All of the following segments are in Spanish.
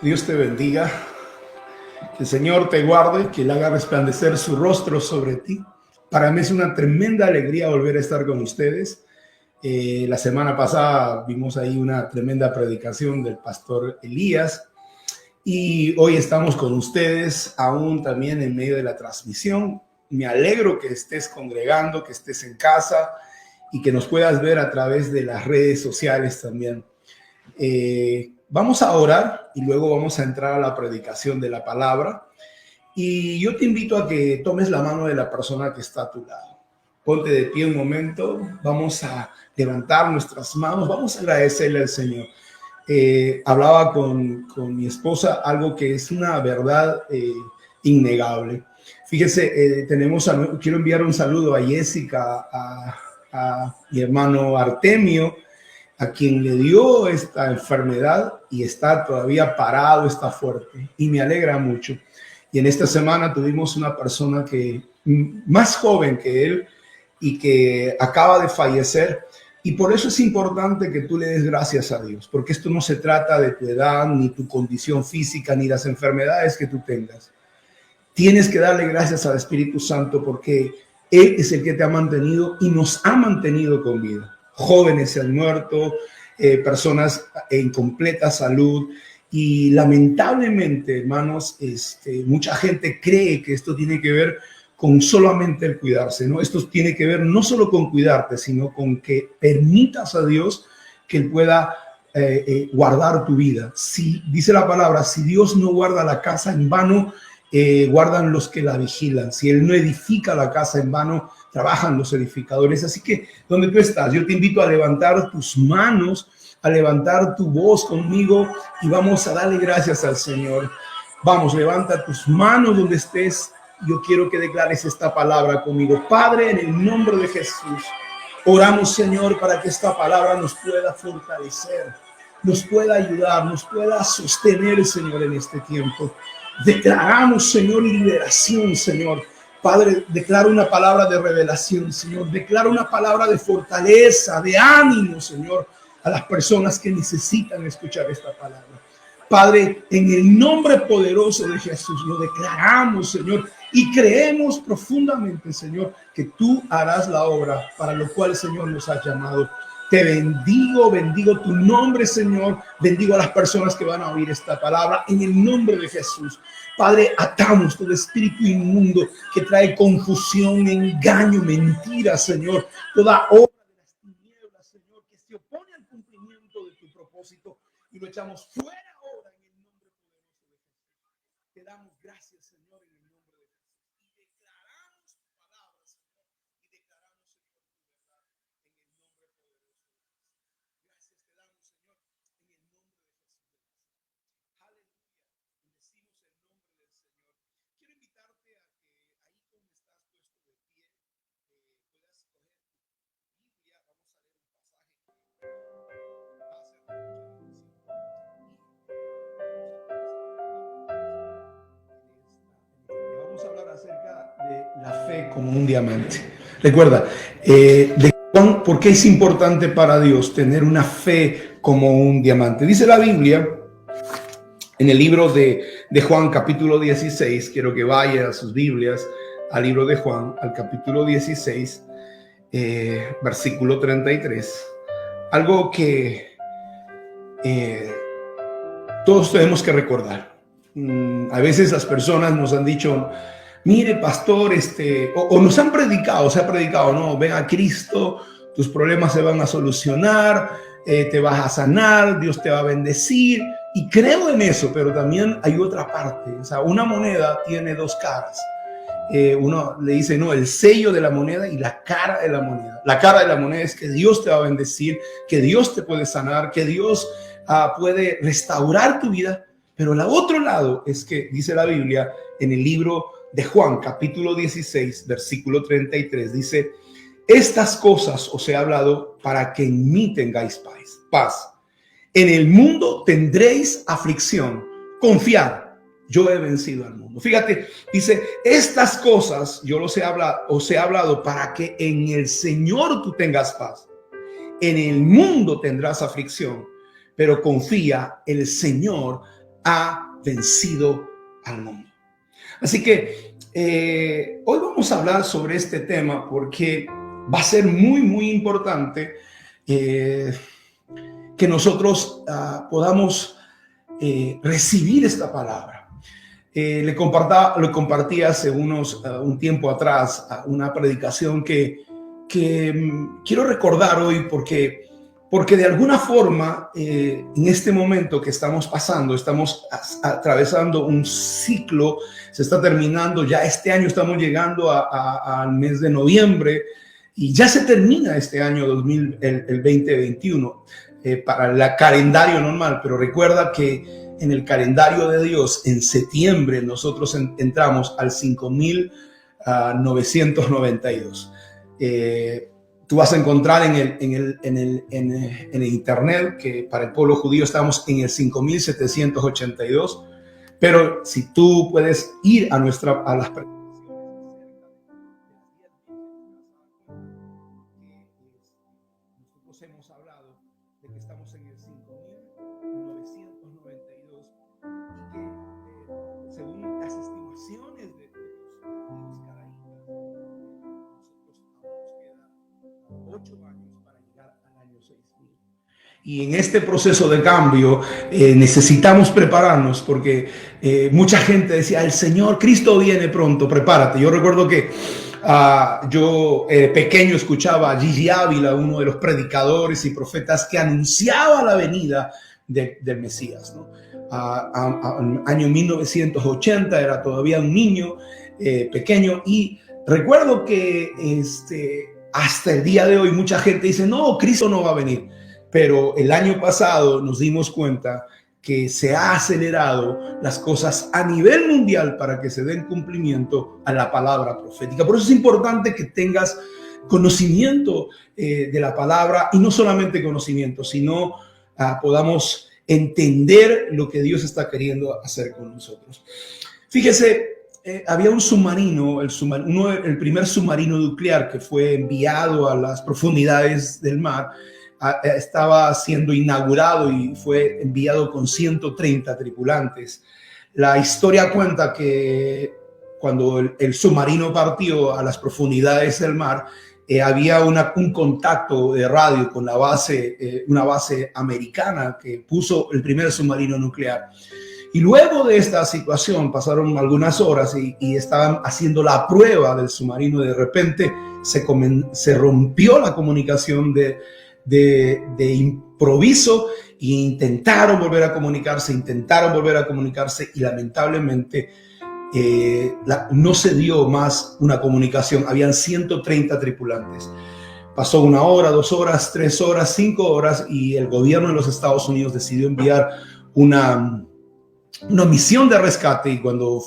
Dios te bendiga, que el Señor te guarde, que Él haga resplandecer su rostro sobre ti. Para mí es una tremenda alegría volver a estar con ustedes. La semana pasada vimos ahí una tremenda predicación del pastor Elías y hoy estamos con ustedes aún también en medio de la transmisión. Me alegro que estés congregando, que estés en casa y que nos puedas ver a través de las redes sociales también. Vamos a orar y luego vamos a entrar a la predicación de la palabra. Y yo te invito a que tomes la mano de la persona que está a tu lado. Ponte de pie un momento, vamos a levantar nuestras manos, vamos a agradecerle al Señor. Hablaba con mi esposa algo que es una verdad innegable. Fíjese, quiero enviar un saludo a Jessica, a mi hermano Artemio, a quien le dio esta enfermedad y está todavía parado, está fuerte y me alegra mucho. Y en esta semana tuvimos una persona que más joven que él y que acaba de fallecer, y por eso es importante que tú le des gracias a Dios, porque esto no se trata de tu edad, ni tu condición física, ni las enfermedades que tú tengas. Tienes que darle gracias al Espíritu Santo porque Él es el que te ha mantenido y nos ha mantenido con vida. Jóvenes se han muerto, personas en completa salud, y lamentablemente, hermanos, mucha gente cree que esto tiene que ver con solamente el cuidarse, ¿no? Esto tiene que ver no solo con cuidarte, sino con que permitas a Dios que Él pueda guardar tu vida. Si dice la palabra, si Dios no guarda la casa, en vano guardan los que la vigilan. Si Él no edifica la casa, en vano trabajan los edificadores. Así que donde tú estás, yo te invito a levantar tus manos, a levantar tu voz conmigo y vamos a darle gracias al Señor. Vamos, levanta tus manos donde estés. Yo quiero que declares esta palabra conmigo. Padre, en el nombre de Jesús, oramos, Señor, para que esta palabra nos pueda fortalecer, nos pueda ayudar, nos pueda sostener, Señor, en este tiempo. Declaramos, Señor, liberación, Señor. Padre, declaro una palabra de revelación, Señor. Declaro una palabra de fortaleza, de ánimo, Señor, a las personas que necesitan escuchar esta palabra. Padre, en el nombre poderoso de Jesús, lo declaramos, Señor, y creemos profundamente, Señor, que tú harás la obra para lo cual, Señor, nos has llamado. Te bendigo, bendigo tu nombre, Señor. Bendigo a las personas que van a oír esta palabra en el nombre de Jesús. Padre, atamos todo espíritu inmundo que trae confusión, engaño, mentira, Señor. Toda obra de las tinieblas, Señor, que se opone al cumplimiento de tu propósito, y lo echamos fuera ahora en el nombre poderoso de Jesús. Te damos gracias, Señor, en el nombre de Jesús. Y declaramos tu palabra, Señor. Y declaramos, Señor, tu verdad en el nombre poderoso. Gracias te damos, Señor, en el nombre de Jesús. Aleluya. Bendecimos el nombre del Señor. Quiero invitarte a que ahí donde estás puesto de pie, puedas coger tu Biblia. Vamos a leer un pasaje que va a ser vamos a hablar acerca de la fe como un diamante. Recuerda, ¿por qué es importante para Dios tener una fe como un diamante? Dice la Biblia en el libro de Juan, capítulo 16. Quiero que vayan a sus Biblias al libro de Juan, al capítulo 16, versículo 33. Algo que todos tenemos que recordar. A veces las personas nos han dicho, mire, pastor, o nos han predicado, se ha predicado, no, ven a Cristo, tus problemas se van a solucionar, te vas a sanar, Dios te va a bendecir. Y creo en eso, pero también hay otra parte. O sea, una moneda tiene dos caras. Uno le dice, no, el sello de la moneda y la cara de la moneda. La cara de la moneda es que Dios te va a bendecir, que Dios te puede sanar, que Dios puede restaurar tu vida. Pero el otro lado es que dice la Biblia en el libro de Juan, capítulo 16, versículo 33, dice, estas cosas os he hablado para que en mí tengáis paz. En el mundo tendréis aflicción. Confiad, yo he vencido al mundo. Fíjate, dice, estas cosas yo os he hablado para que en el Señor tú tengas paz. En el mundo tendrás aflicción, pero confía, el Señor ha vencido al mundo. Así que hoy vamos a hablar sobre este tema porque va a ser muy importante que nosotros podamos recibir esta palabra. Le compartí hace un tiempo atrás una predicación que quiero recordar hoy porque de alguna forma en este momento que estamos pasando, estamos atravesando un ciclo, se está terminando, ya este año estamos llegando al mes de noviembre y ya se termina este año el 2021 para el calendario normal, pero recuerda que en el calendario de Dios, en septiembre, nosotros entramos al 5992. Tú vas a encontrar en el internet que para el pueblo judío estamos en el 5782. Pero si tú puedes ir a las nosotros hemos hablado de que estamos en el 5992 y que según las estimaciones de los caraítas, nosotros aún nos queda 8 años para llegar al año 6000. Y en este proceso de cambio necesitamos prepararnos porque mucha gente decía, el Señor Cristo viene pronto, prepárate. Yo recuerdo que yo pequeño escuchaba a Gigi Ávila, uno de los predicadores y profetas que anunciaba la venida del Mesías, ¿no? Año 1980, era todavía un niño pequeño y recuerdo que hasta el día de hoy mucha gente dice, no, Cristo no va a venir. Pero el año pasado nos dimos cuenta que se ha acelerado las cosas a nivel mundial para que se den cumplimiento a la palabra profética. Por eso es importante que tengas conocimiento de la palabra y no solamente conocimiento, sino podamos entender lo que Dios está queriendo hacer con nosotros. Fíjese, había un submarino, el primer submarino nuclear que fue enviado a las profundidades del mar. Estaba siendo inaugurado y fue enviado con 130 tripulantes. La historia cuenta que cuando el submarino partió a las profundidades del mar, había un contacto de radio con una base americana que puso el primer submarino nuclear. Y luego de esta situación pasaron algunas horas y estaban haciendo la prueba del submarino. De repente se rompió la comunicación de improviso e intentaron volver a comunicarse y lamentablemente no se dio más una comunicación. Habían 130 tripulantes. Pasó 1 hora, 2 horas, 3 horas, 5 horas y el gobierno de los Estados Unidos decidió enviar una misión de rescate y cuando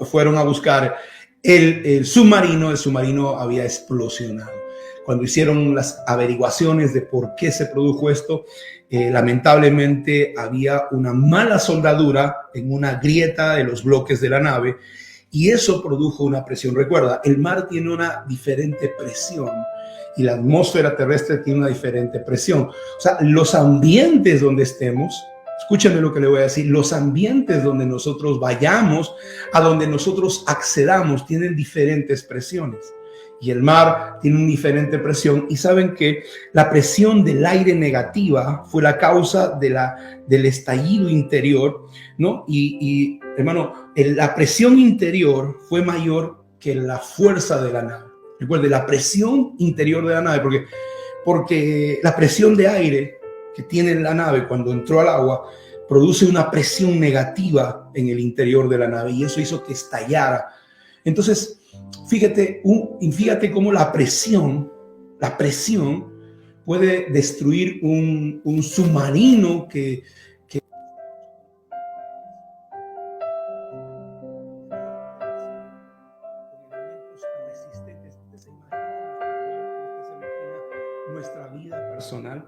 fueron a buscar el submarino había explosionado. Cuando hicieron las averiguaciones de por qué se produjo esto, lamentablemente había una mala soldadura en una grieta de los bloques de la nave y eso produjo una presión. Recuerda, el mar tiene una diferente presión y la atmósfera terrestre tiene una diferente presión. O sea, los ambientes donde estemos, escúchame lo que le voy a decir, los ambientes donde nosotros vayamos, a donde nosotros accedamos, tienen diferentes presiones. Y el mar tiene una diferente presión. Y saben que la presión del aire negativa fue la causa del estallido interior, ¿no? Y hermano, la presión interior fue mayor que la fuerza de la nave. Recuerde, la presión interior de la nave, porque la presión de aire que tiene la nave cuando entró al agua produce una presión negativa en el interior de la nave y eso hizo que estallara. Entonces, fíjate cómo la presión puede destruir un submarino que nuestra vida personal.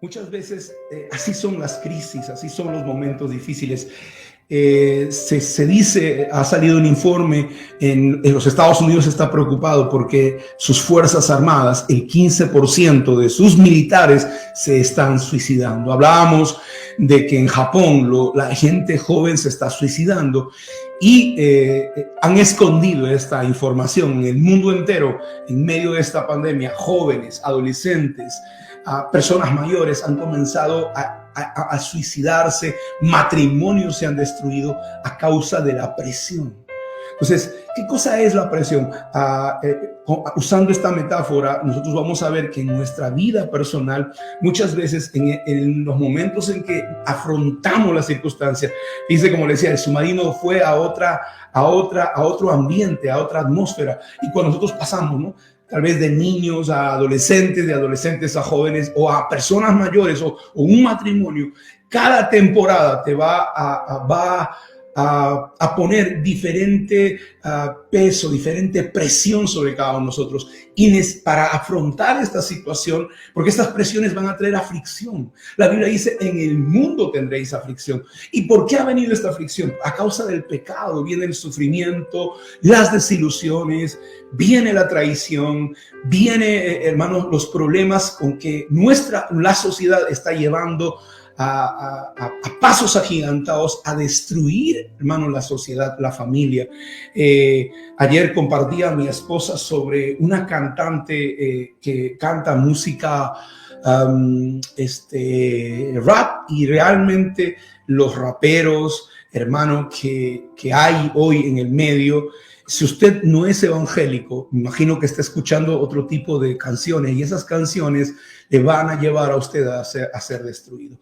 Muchas veces así son las crisis, así son los momentos difíciles. Se dice, ha salido un informe en los Estados Unidos, está preocupado porque sus fuerzas armadas, el 15% de sus militares se están suicidando. Hablábamos de que en Japón la gente joven se está suicidando y han escondido esta información en el mundo entero. En medio de esta pandemia, jóvenes, adolescentes, personas mayores han comenzado a suicidarse, matrimonios se han destruido a causa de la presión. Entonces, ¿qué cosa es la presión? Usando esta metáfora, nosotros vamos a ver que en nuestra vida personal, muchas veces en los momentos en que afrontamos las circunstancias, dice, como le decía, el submarino fue a otro ambiente, a otra atmósfera, y cuando nosotros pasamos, ¿no?, tal vez de niños a adolescentes, de adolescentes a jóvenes o a personas mayores o un matrimonio, cada temporada te va a poner diferente peso, diferente presión sobre cada uno de nosotros. Y para afrontar esta situación, porque estas presiones van a traer aflicción. La Biblia dice, en el mundo tendréis aflicción. ¿Y por qué ha venido esta aflicción? A causa del pecado viene el sufrimiento, las desilusiones, viene la traición, viene, hermanos, los problemas con que la sociedad está llevando a pasos agigantados a destruir, hermano, la sociedad, la familia. Ayer compartía a mi esposa sobre una cantante que canta música rap, y realmente los raperos, hermano, que hay hoy en el medio, si usted no es evangélico, me imagino que está escuchando otro tipo de canciones, y esas canciones le van a llevar a usted a ser destruido.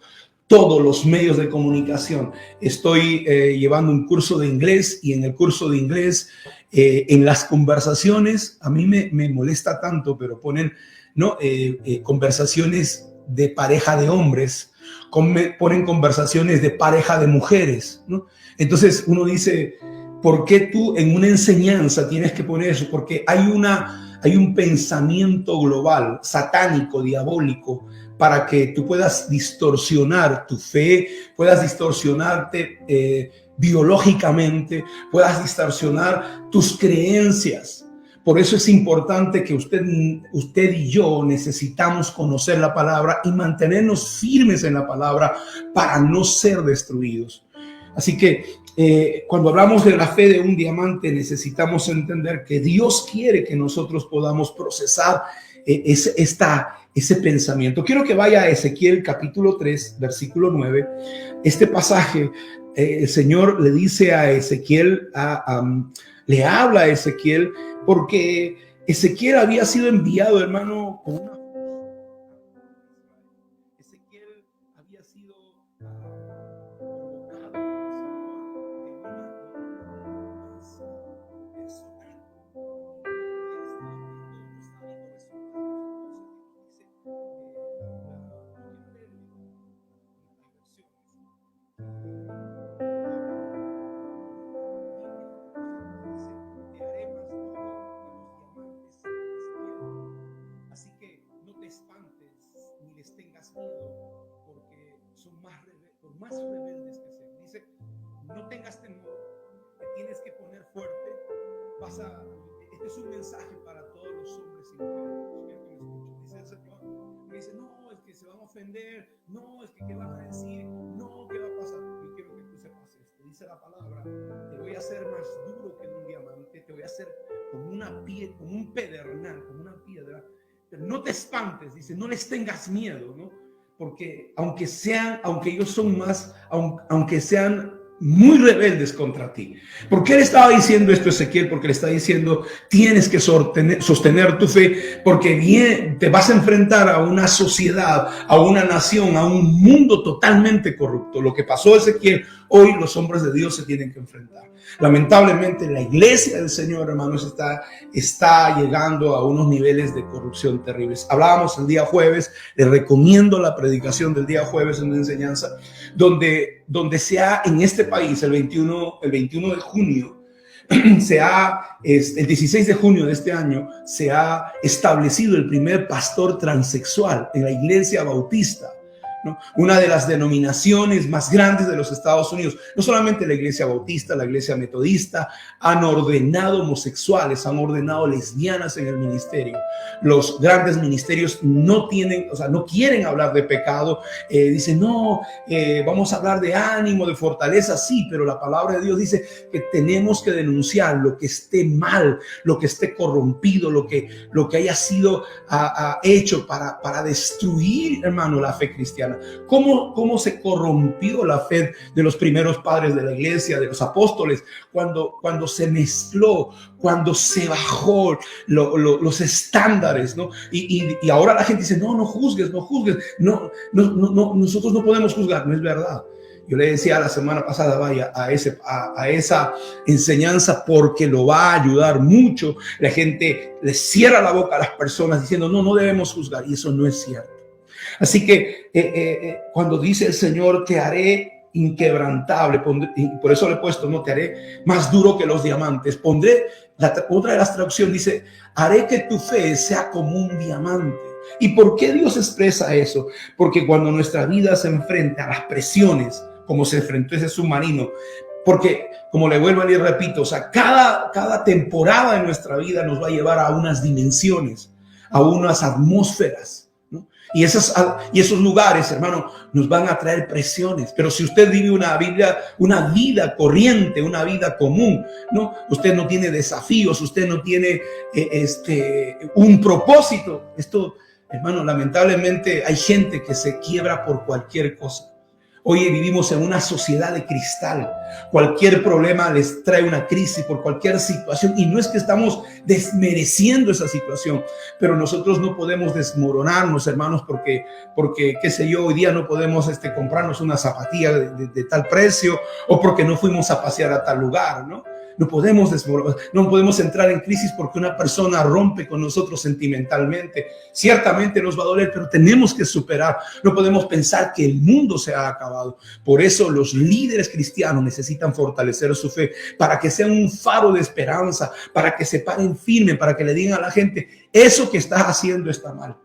Todos los medios de comunicación. Estoy llevando un curso de inglés, y en el curso de inglés, en las conversaciones, a mí me molesta tanto, pero ponen, ¿no?, conversaciones de pareja de hombres, ponen conversaciones de pareja de mujeres, ¿no? Entonces uno dice, ¿por qué tú en una enseñanza tienes que poner eso? Porque hay un pensamiento global, satánico, diabólico, para que tú puedas distorsionar tu fe, puedas distorsionarte biológicamente, puedas distorsionar tus creencias. Por eso es importante que usted y yo necesitamos conocer la palabra y mantenernos firmes en la palabra para no ser destruidos. Así que cuando hablamos de la fe de un diamante, necesitamos entender que Dios quiere que nosotros podamos procesar ese pensamiento. Quiero que vaya a Ezequiel capítulo 3, versículo 9. Este pasaje, el Señor le dice a Ezequiel, le habla a Ezequiel, porque Ezequiel había sido enviado, hermano, con una... Ezequiel había sido Así que no te espantes ni les tengas miedo, porque son por más rebeldes que sean. Dice, no tengas temor, te tienes que poner fuerte. Este es un mensaje para todos los hombres y mujeres. Quiero que me escuchen. Dice el Señor, me dice, no, es que se van a ofender, no, es que qué van a decir, no, qué va a pasar. Yo quiero que tú sepas esto. Dice la palabra, te voy a hacer más duro que un diamante, te voy a hacer como un pedernal, como una piedra. Pero no te espantes, dice, no les tengas miedo, ¿no? Porque aunque ellos son aunque sean muy rebeldes contra ti. ¿Por qué le estaba diciendo esto a Ezequiel? Porque le está diciendo, tienes que sostener tu fe, porque te vas a enfrentar a una sociedad, a una nación, a un mundo totalmente corrupto. Lo que pasó a Ezequiel, hoy los hombres de Dios se tienen que enfrentar. Lamentablemente la iglesia del Señor, hermanos, está llegando a unos niveles de corrupción terribles. Hablábamos el día jueves, les recomiendo la predicación del día jueves en una enseñanza, donde se ha en este país el 21 de junio, el 16 de junio de este año, se ha establecido el primer pastor transexual en la iglesia bautista. ¿no? Una de las denominaciones más grandes de los Estados Unidos, no solamente la iglesia bautista, la iglesia metodista, han ordenado homosexuales, han ordenado lesbianas en el ministerio. Los grandes ministerios no tienen, o sea, no quieren hablar de pecado, dicen, no, vamos a hablar de ánimo, de fortaleza, sí, pero la palabra de Dios dice que tenemos que denunciar lo que esté mal, lo que esté corrompido, lo que haya sido hecho para destruir, hermano, la fe cristiana. ¿Cómo se corrompió la fe de los primeros padres de la iglesia, de los apóstoles, cuando se mezcló, cuando se bajó los estándares, ¿no? Y ahora la gente dice, no juzgues, no, nosotros no podemos juzgar. No es verdad. Yo le decía la semana pasada, vaya a esa enseñanza, porque lo va a ayudar mucho. La gente le cierra la boca a las personas diciendo, no debemos juzgar, y eso no es cierto. Así que cuando dice el Señor, te haré inquebrantable, y por eso le he puesto, no, te haré más duro que los diamantes. Otra de las traducciones dice, haré que tu fe sea como un diamante. ¿Y por qué Dios expresa eso? Porque cuando nuestra vida se enfrenta a las presiones, como se enfrentó ese submarino, porque, como le vuelvo y le repito, o sea, cada temporada de nuestra vida nos va a llevar a unas dimensiones, a unas atmósferas, ¿no? Y esos lugares, hermano, nos van a traer presiones. Pero si usted vive una vida corriente, una vida común, ¿no? Usted no tiene desafíos, usted no tiene un propósito. Esto, hermano, lamentablemente hay gente que se quiebra por cualquier cosa. Hoy vivimos en una sociedad de cristal. Cualquier problema les trae una crisis por cualquier situación. Y no es que estamos desmereciendo esa situación, pero nosotros no podemos desmoronarnos, hermanos, porque qué sé yo, hoy día no podemos comprarnos una zapatilla de tal precio, o porque no fuimos a pasear a tal lugar, ¿no? No podemos entrar en crisis porque una persona rompe con nosotros sentimentalmente. Ciertamente nos va a doler, pero tenemos que superar. No podemos pensar que el mundo se ha acabado. Por eso los líderes cristianos necesitan fortalecer su fe, para que sean un faro de esperanza, para que se paren firme, para que le digan a la gente, eso que estás haciendo está mal.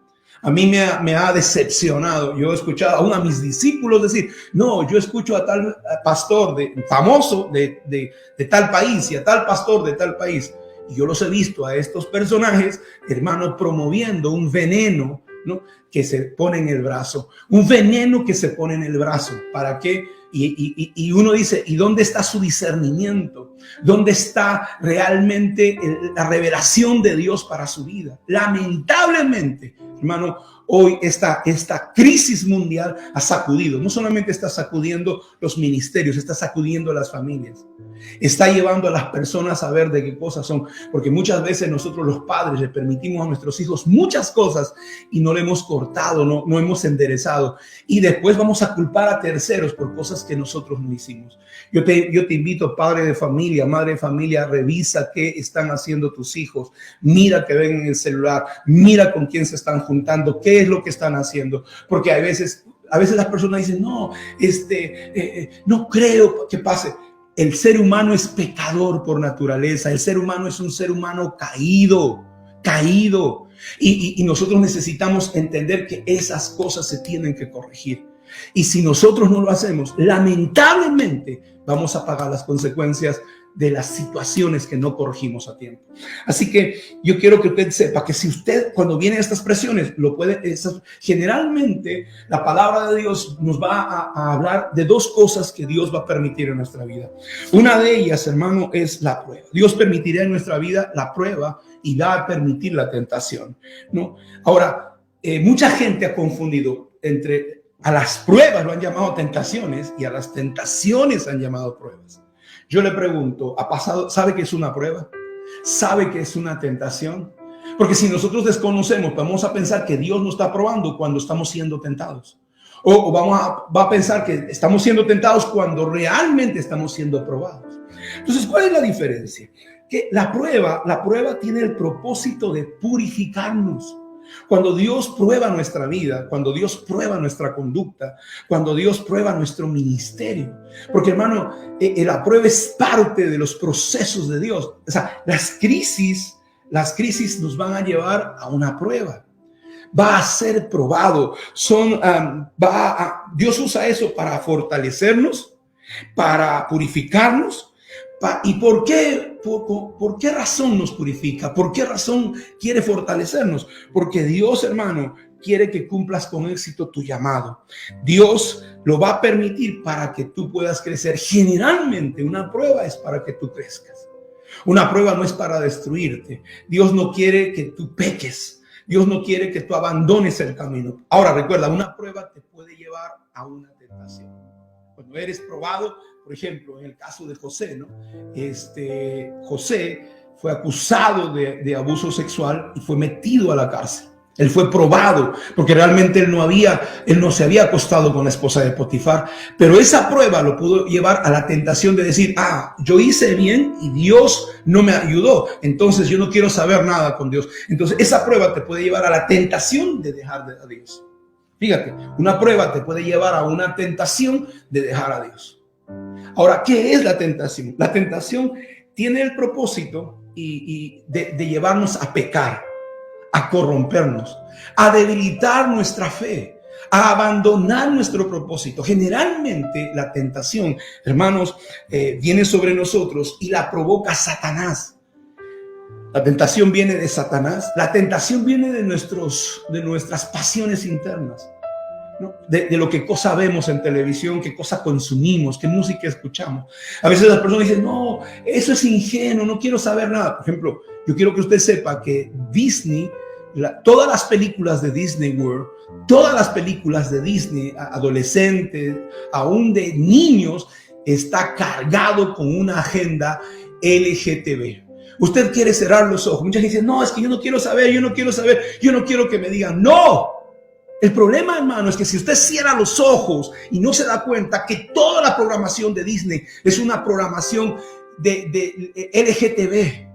A mí me ha decepcionado. Yo he escuchado aún a mis discípulos decir, no, yo escucho a tal pastor famoso de tal país y a tal pastor de tal país. Y yo los he visto a estos personajes, hermano, promoviendo un veneno, ¿no? Que se pone en el brazo. Un veneno que se pone en el brazo. ¿Para qué? Y uno dice, ¿y dónde está su discernimiento? ¿Dónde está realmente la revelación de Dios para su vida? Lamentablemente, hermano, hoy esta crisis mundial ha sacudido. No solamente está sacudiendo los ministerios, está sacudiendo las familias. Está llevando a las personas a ver de qué cosas son. Porque muchas veces nosotros los padres le permitimos a nuestros hijos muchas cosas y no le hemos cortado, no hemos enderezado. Y después vamos a culpar a terceros por cosas que nosotros no hicimos. Yo te invito, padre de familia, madre de familia, revisa qué están haciendo tus hijos. Mira que ven en el celular, mira con quién se están juntando, qué es lo que están haciendo. Porque a veces las personas dicen, no creo que pase. El ser humano es pecador por naturaleza. El ser humano es un ser humano caído. Y nosotros necesitamos entender que esas cosas se tienen que corregir. Y si nosotros no lo hacemos, lamentablemente vamos a pagar las consecuencias de las situaciones que no corregimos a tiempo. Así que yo quiero que usted sepa que si usted, cuando vienen estas presiones, generalmente la palabra de Dios nos va a hablar de dos cosas que Dios va a permitir en nuestra vida. Una de ellas, hermano, es la prueba. Dios permitirá en nuestra vida la prueba y va a permitir la tentación, ¿no? Ahora, mucha gente ha confundido a las pruebas, lo han llamado tentaciones, y a las tentaciones han llamado pruebas. Yo le pregunto, ¿sabe qué es una prueba? ¿Sabe qué es una tentación? Porque si nosotros desconocemos, vamos a pensar que Dios nos está probando cuando estamos siendo tentados. O va a pensar que estamos siendo tentados cuando realmente estamos siendo probados. Entonces, ¿cuál es la diferencia? Que la prueba tiene el propósito de purificarnos. Cuando Dios prueba nuestra vida, cuando Dios prueba nuestra conducta, cuando Dios prueba nuestro ministerio. Porque, hermano, la prueba es parte de los procesos de Dios. O sea, las crisis nos van a llevar a una prueba. va a ser probado. Dios usa eso para fortalecernos, para purificarnos. ¿Y por qué razón nos purifica? ¿Por qué razón quiere fortalecernos? Porque Dios, hermano, quiere que cumplas con éxito tu llamado. Dios lo va a permitir para que tú puedas crecer. Generalmente una prueba es para que tú crezcas. Una prueba no es para destruirte. Dios no quiere que tú peques. Dios no quiere que tú abandones el camino. Ahora recuerda, una prueba te puede llevar a una tentación. Cuando eres probado, por ejemplo, en el caso de José, ¿no? José fue acusado de abuso sexual y fue metido a la cárcel. Él fue probado porque realmente él no se había acostado con la esposa de Potifar, pero esa prueba lo pudo llevar a la tentación de decir, yo hice bien y Dios no me ayudó, entonces yo no quiero saber nada con Dios. Entonces esa prueba te puede llevar a la tentación de dejar a Dios. Fíjate, una prueba te puede llevar a una tentación de dejar a Dios. Ahora, ¿qué es la tentación? La tentación tiene el propósito de llevarnos a pecar, a corrompernos, a debilitar nuestra fe, a abandonar nuestro propósito. Generalmente la tentación, hermanos, viene sobre nosotros y la provoca Satanás. La tentación viene de Satanás. La tentación viene de nuestras pasiones internas, ¿no? De lo que cosa vemos en televisión, qué cosa consumimos, qué música escuchamos. A veces las personas dicen, no, eso es ingenuo, no quiero saber nada. Por ejemplo, yo quiero que usted sepa que Disney, todas las películas de Disney World, todas las películas de Disney, adolescentes, aún de niños, está cargado con una agenda LGTB. Usted quiere cerrar los ojos. Muchas dicen, no, es que yo no quiero saber, yo no quiero que me digan. ¡No! El problema, hermano, es que si usted cierra los ojos y no se da cuenta que toda la programación de Disney es una programación de LGTB,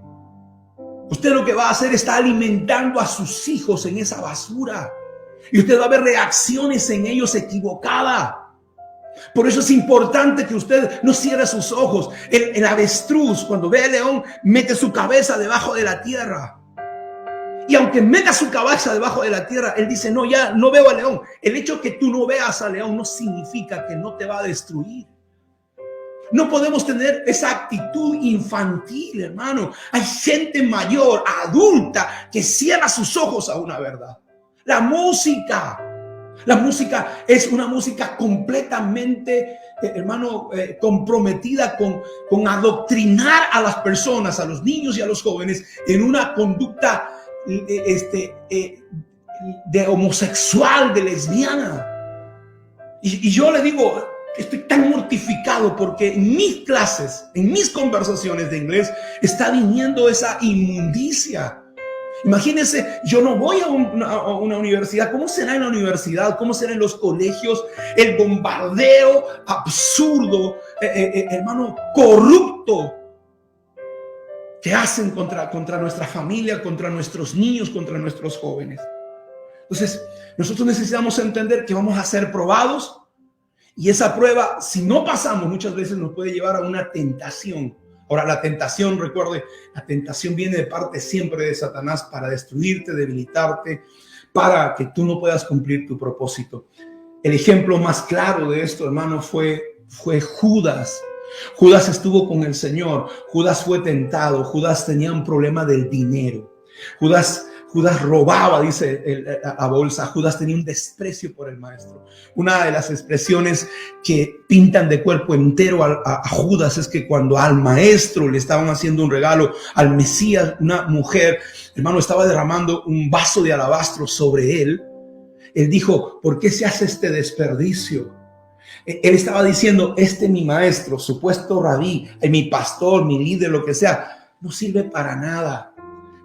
usted lo que va a hacer está alimentando a sus hijos en esa basura. Y usted va a ver reacciones en ellos equivocadas. Por eso es importante que usted no cierre sus ojos. El avestruz, cuando ve al león, mete su cabeza debajo de la tierra. Y aunque meta su cabeza debajo de la tierra, él dice, no, ya no veo al león. El hecho que tú no veas al león no significa que no te va a destruir. No podemos tener esa actitud infantil, hermano. Hay gente mayor, adulta, que cierra sus ojos a una verdad. La música es una música completamente, hermano, comprometida con adoctrinar a las personas, a los niños y a los jóvenes en una conducta de homosexual, de lesbiana. Y yo le digo, estoy tan mortificado porque en mis clases, en mis conversaciones de inglés, está viniendo esa inmundicia. Imagínense, yo no voy a una universidad. ¿Cómo será en la universidad? ¿Cómo será en los colegios? El bombardeo absurdo, hermano, corrupto que hacen contra nuestra familia, contra nuestros niños, contra nuestros jóvenes. Entonces, nosotros necesitamos entender que vamos a ser probados y esa prueba, si no pasamos, muchas veces nos puede llevar a una tentación. Ahora, la tentación, recuerde, la tentación viene de parte siempre de Satanás para destruirte, debilitarte, para que tú no puedas cumplir tu propósito. El ejemplo más claro de esto, hermano, fue Judas. Judas estuvo con el Señor. Judas fue tentado. Judas tenía un problema del dinero. Judas robaba, dice a bolsa. Judas tenía un desprecio por el maestro. Una de las expresiones que pintan de cuerpo entero a Judas es que cuando al maestro le estaban haciendo un regalo, al Mesías, una mujer, hermano, estaba derramando un vaso de alabastro sobre él. Él dijo, ¿por qué se hace este desperdicio? Él estaba diciendo, mi maestro, supuesto rabí, mi pastor, mi líder, lo que sea, no sirve para nada.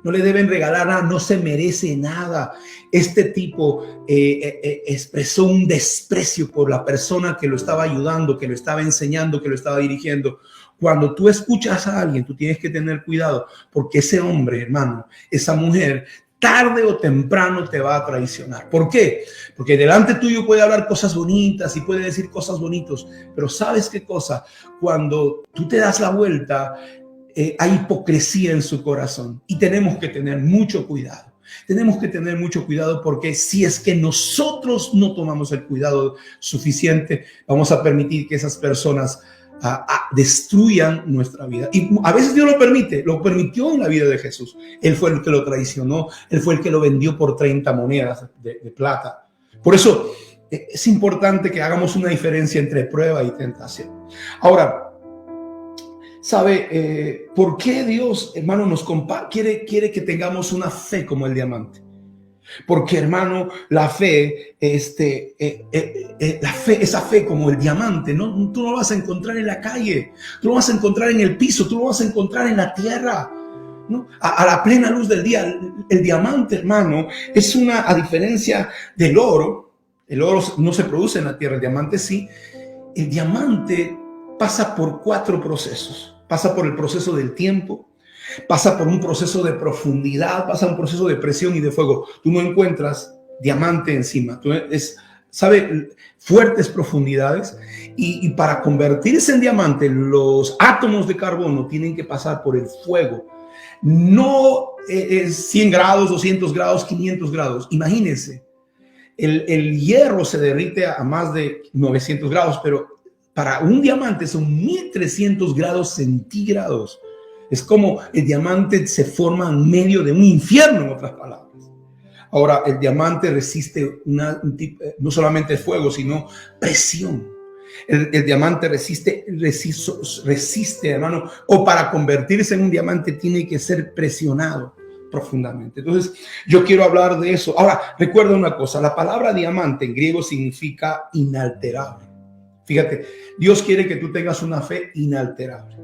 No le deben regalar nada, no se merece nada. Este tipo expresó un desprecio por la persona que lo estaba ayudando, que lo estaba enseñando, que lo estaba dirigiendo. Cuando tú escuchas a alguien, tú tienes que tener cuidado, porque ese hombre, hermano, esa mujer, tarde o temprano te va a traicionar. ¿Por qué? Porque delante tuyo puede hablar cosas bonitas y puede decir cosas bonitas, pero ¿sabes qué cosa? Cuando tú te das la vuelta, hay hipocresía en su corazón y tenemos que tener mucho cuidado. Tenemos que tener mucho cuidado, porque si es que nosotros no tomamos el cuidado suficiente, vamos a permitir que esas personas destruyan nuestra vida. Y a veces Dios lo permite, lo permitió en la vida de Jesús. Él fue el que lo traicionó, él fue el que lo vendió por 30 monedas de plata. Por eso es importante que hagamos una diferencia entre prueba y tentación. Ahora, ¿sabe por qué Dios, hermano, quiere que tengamos una fe como el diamante? Porque, hermano, la fe, esa fe como el diamante, ¿no? Tú no lo vas a encontrar en la calle, tú lo vas a encontrar en el piso, tú lo vas a encontrar en la tierra, ¿no? A la plena luz del día. El diamante, hermano, es a diferencia del oro. El oro no se produce en la tierra, el diamante sí. El diamante pasa por 4 procesos. Pasa por el proceso del tiempo, pasa por un proceso de profundidad, pasa un proceso de presión y de fuego. Tú no encuentras diamante encima. Fuertes profundidades. Y para convertirse en diamante, los átomos de carbono tienen que pasar por el fuego. No 100 grados, 200 grados, 500 grados. Imagínense, el hierro se derrite a más de 900 grados, pero para un diamante son 1300 grados centígrados. Es como el diamante se forma en medio de un infierno, en otras palabras. Ahora, el diamante resiste no solamente fuego, sino presión. El diamante resiste, hermano, o para convertirse en un diamante tiene que ser presionado profundamente. Entonces, yo quiero hablar de eso. Ahora, recuerda una cosa, la palabra diamante en griego significa inalterable. Fíjate, Dios quiere que tú tengas una fe inalterable.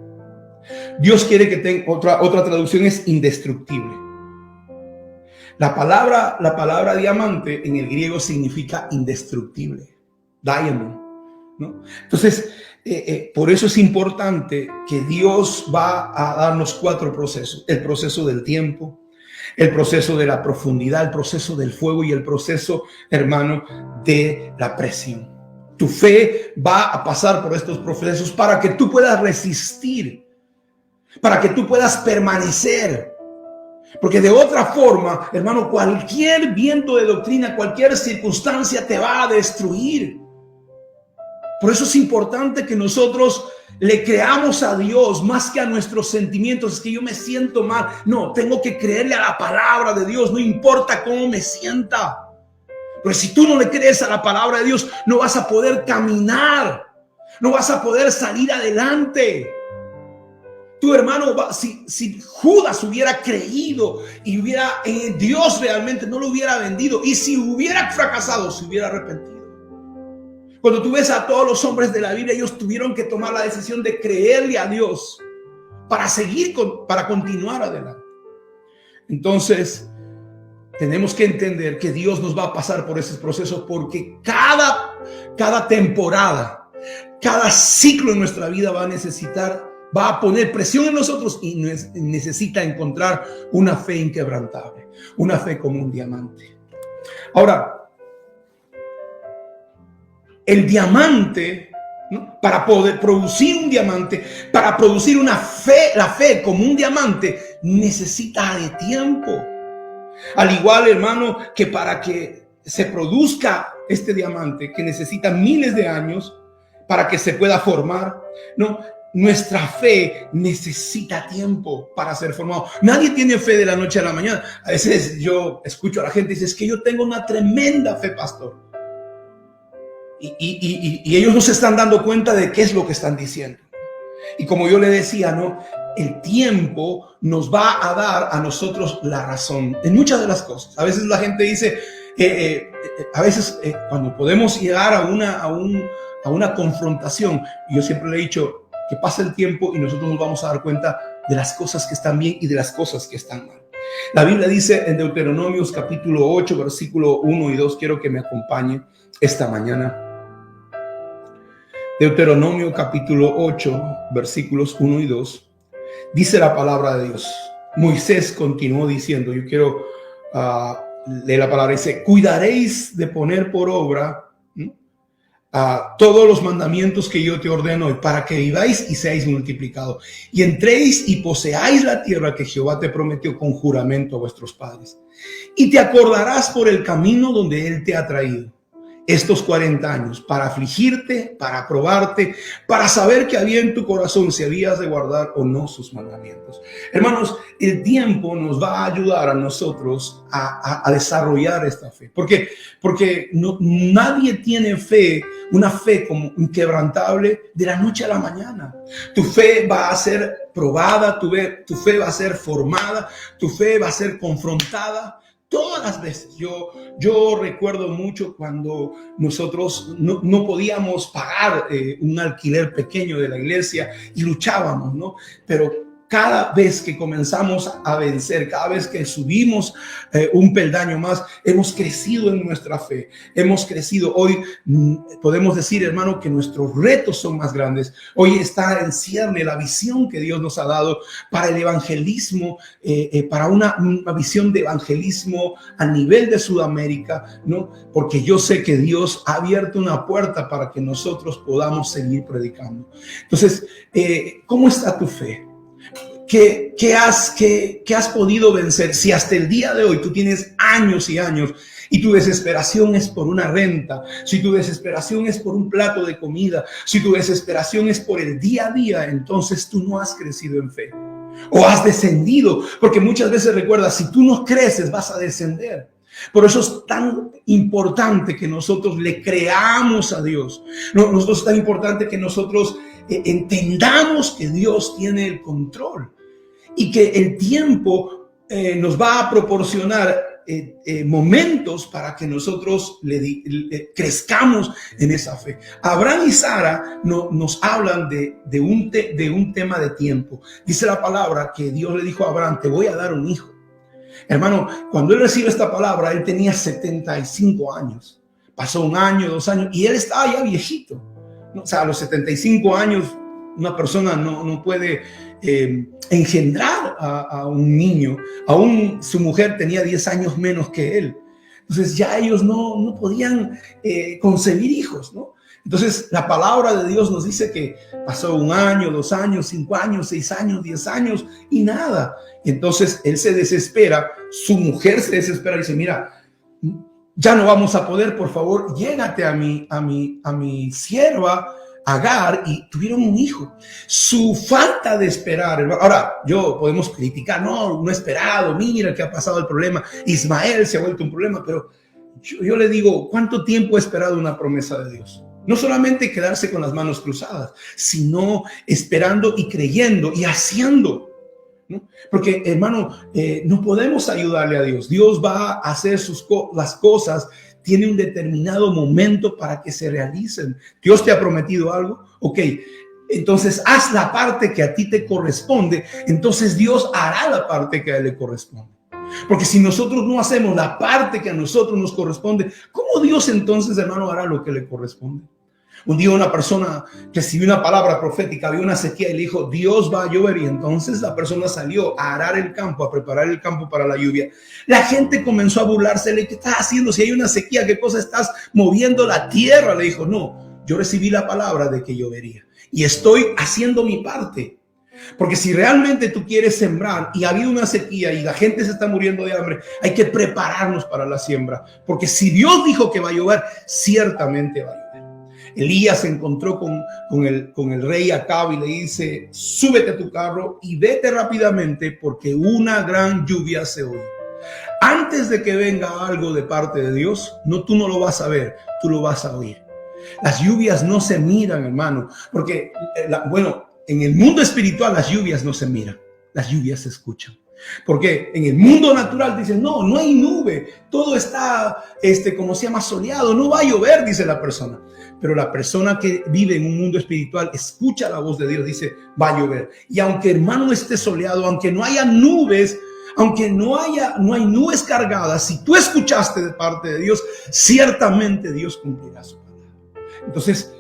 Dios quiere que tengas, otra traducción es indestructible. La palabra diamante en el griego significa indestructible. Diamond, ¿no? Entonces, por eso es importante que Dios va a darnos 4 procesos. El proceso del tiempo, el proceso de la profundidad, el proceso del fuego y el proceso, hermano, de la presión. Tu fe va a pasar por estos procesos para que tú puedas resistir, para que tú puedas permanecer. Porque de otra forma, hermano, cualquier viento de doctrina, cualquier circunstancia te va a destruir. Por eso es importante que nosotros le creamos a Dios más que a nuestros sentimientos. Es que yo me siento mal. No, tengo que creerle a la palabra de Dios, no importa cómo me sienta. Pero si tú no le crees a la palabra de Dios, no vas a poder caminar, no vas a poder salir adelante. Tu hermano, si Judas hubiera creído y Dios realmente no lo hubiera vendido, y si hubiera fracasado, se hubiera arrepentido. Cuando tú ves a todos los hombres de la Biblia, ellos tuvieron que tomar la decisión de creerle a Dios para continuar adelante. Entonces, tenemos que entender que Dios nos va a pasar por esos procesos, porque cada temporada, cada ciclo en nuestra vida va a poner presión en nosotros y necesita encontrar una fe inquebrantable, una fe como un diamante. Ahora, el diamante, ¿no? Para poder producir un diamante, para producir una fe, la fe como un diamante, necesita de tiempo. Al igual, hermano, que para que se produzca este diamante, que necesita miles de años para que se pueda formar, ¿no? Nuestra fe necesita tiempo para ser formado. Nadie tiene fe de la noche a la mañana. A veces yo escucho a la gente y dice, es que yo tengo una tremenda fe, pastor. Y ellos no se están dando cuenta de qué es lo que están diciendo. Y como yo le decía, ¿no? El tiempo nos va a dar a nosotros la razón en muchas de las cosas. A veces la gente dice, cuando podemos llegar a una confrontación, yo siempre le he dicho que pasa el tiempo y nosotros nos vamos a dar cuenta de las cosas que están bien y de las cosas que están mal. La Biblia dice en Deuteronomios capítulo 8, versículo 1 y 2, quiero que me acompañe esta mañana. Deuteronomio capítulo 8, versículos 1 y 2, dice la palabra de Dios. Moisés continuó diciendo, yo quiero leer la palabra, dice, cuidaréis de poner por obra a todos los mandamientos que yo te ordeno hoy, para que viváis y seáis multiplicados, y entréis y poseáis la tierra que Jehová te prometió con juramento a vuestros padres. Y te acordarás por el camino donde Él te ha traído estos 40 años, para afligirte, para probarte, para saber que había en tu corazón si habías de guardar o no sus mandamientos. Hermanos, el tiempo nos va a ayudar a nosotros a desarrollar esta fe. Porque nadie tiene fe, una fe como inquebrantable de la noche a la mañana. Tu fe va a ser probada, tu fe va a ser formada, tu fe va a ser confrontada. Todas las veces. Yo recuerdo mucho cuando nosotros no podíamos pagar un alquiler pequeño de la iglesia y luchábamos, ¿no? Pero cada vez que comenzamos a vencer, cada vez que subimos un peldaño más, hemos crecido en nuestra fe, hemos crecido. Hoy podemos decir, hermano, que nuestros retos son más grandes. Hoy está en cierne la visión que Dios nos ha dado para el evangelismo, para una visión de evangelismo a nivel de Sudamérica, ¿no? Porque yo sé que Dios ha abierto una puerta para que nosotros podamos seguir predicando. Entonces, ¿cómo está tu fe? ¿Qué has podido vencer? Si hasta el día de hoy tú tienes años y años y tu desesperación es por una renta, si tu desesperación es por un plato de comida, si tu desesperación es por el día a día, entonces tú no has crecido en fe o has descendido, porque muchas veces recuerda, si tú no creces vas a descender. Por eso es tan importante que nosotros le creamos a Dios. Nosotros es tan importante que nosotros entendamos que Dios tiene el control y que el tiempo nos va a proporcionar momentos para que nosotros crezcamos en esa fe. Abraham y Sara nos hablan de un tema de tiempo. Dice la palabra que Dios le dijo a Abraham, te voy a dar un hijo. Hermano, cuando él recibe esta palabra, él tenía 75 años. Pasó un año, 2 años, y él estaba ya viejito. O sea, a los 75 años, una persona no puede engendrar a un niño. Aún su mujer tenía 10 años menos que él. Entonces ya ellos no podían concebir hijos, ¿no? Entonces la palabra de Dios nos dice que pasó 1 año, 2 años, 5 años, 6 años, 10 años y nada. Entonces él se desespera, su mujer se desespera y dice, mira, ya no vamos a poder, por favor, llégate a mi sierva Agar, y tuvieron un hijo. Su falta de esperar, ahora podemos criticar, no he esperado, mira que ha pasado el problema, Ismael se ha vuelto un problema, pero yo le digo, ¿cuánto tiempo he esperado una promesa de Dios? No solamente quedarse con las manos cruzadas, sino esperando y creyendo y haciendo, ¿no? Porque, hermano, no podemos ayudarle a Dios. Dios va a hacer las cosas, tiene un determinado momento para que se realicen. Dios te ha prometido algo, ok, entonces haz la parte que a ti te corresponde, entonces Dios hará la parte que a él le corresponde. Porque si nosotros no hacemos la parte que a nosotros nos corresponde, ¿cómo Dios entonces, hermano, hará lo que le corresponde? Un día una persona recibió una palabra profética, había una sequía y le dijo, Dios va a llover, y entonces la persona salió a arar el campo, a preparar el campo para la lluvia. La gente comenzó a burlársele, ¿qué estás haciendo? Si hay una sequía, ¿qué cosa estás moviendo la tierra? Le dijo, no, yo recibí la palabra de que llovería y estoy haciendo mi parte. Porque si realmente tú quieres sembrar y ha habido una sequía y la gente se está muriendo de hambre, hay que prepararnos para la siembra. Porque si Dios dijo que va a llover, ciertamente va a llover. Elías se encontró con el rey Acab y le dice, súbete a tu carro y vete rápidamente porque una gran lluvia se oye. Antes de que venga algo de parte de Dios, tú no lo vas a ver, tú lo vas a oír. Las lluvias no se miran, hermano, porque, en el mundo espiritual las lluvias no se miran, las lluvias se escuchan. Porque en el mundo natural dicen, no hay nube, todo está, como se llama, soleado, no va a llover, dice la persona. Pero la persona que vive en un mundo espiritual escucha la voz de Dios, dice, va a llover. Y aunque, hermano, esté soleado, aunque no haya nubes, aunque no hay nubes cargadas, si tú escuchaste de parte de Dios, ciertamente Dios cumplirá su palabra. Entonces,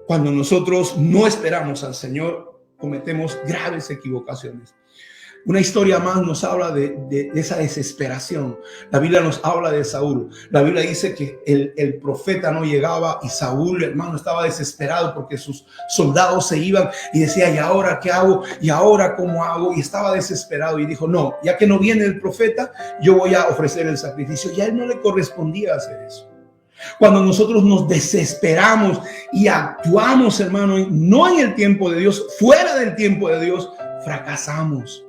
cuando nosotros no esperamos al Señor, cometemos graves equivocaciones. Una historia más nos habla de esa desesperación. La Biblia nos habla de Saúl. La Biblia dice que el profeta no llegaba y Saúl, hermano, estaba desesperado porque sus soldados se iban y decía, ¿y ahora qué hago? ¿Y ahora cómo hago? Y estaba desesperado y dijo, no, ya que no viene el profeta, yo voy a ofrecer el sacrificio. Y a él no le correspondía hacer eso. Cuando nosotros nos desesperamos y actuamos, hermano, no en el tiempo de Dios, fuera del tiempo de Dios, fracasamos.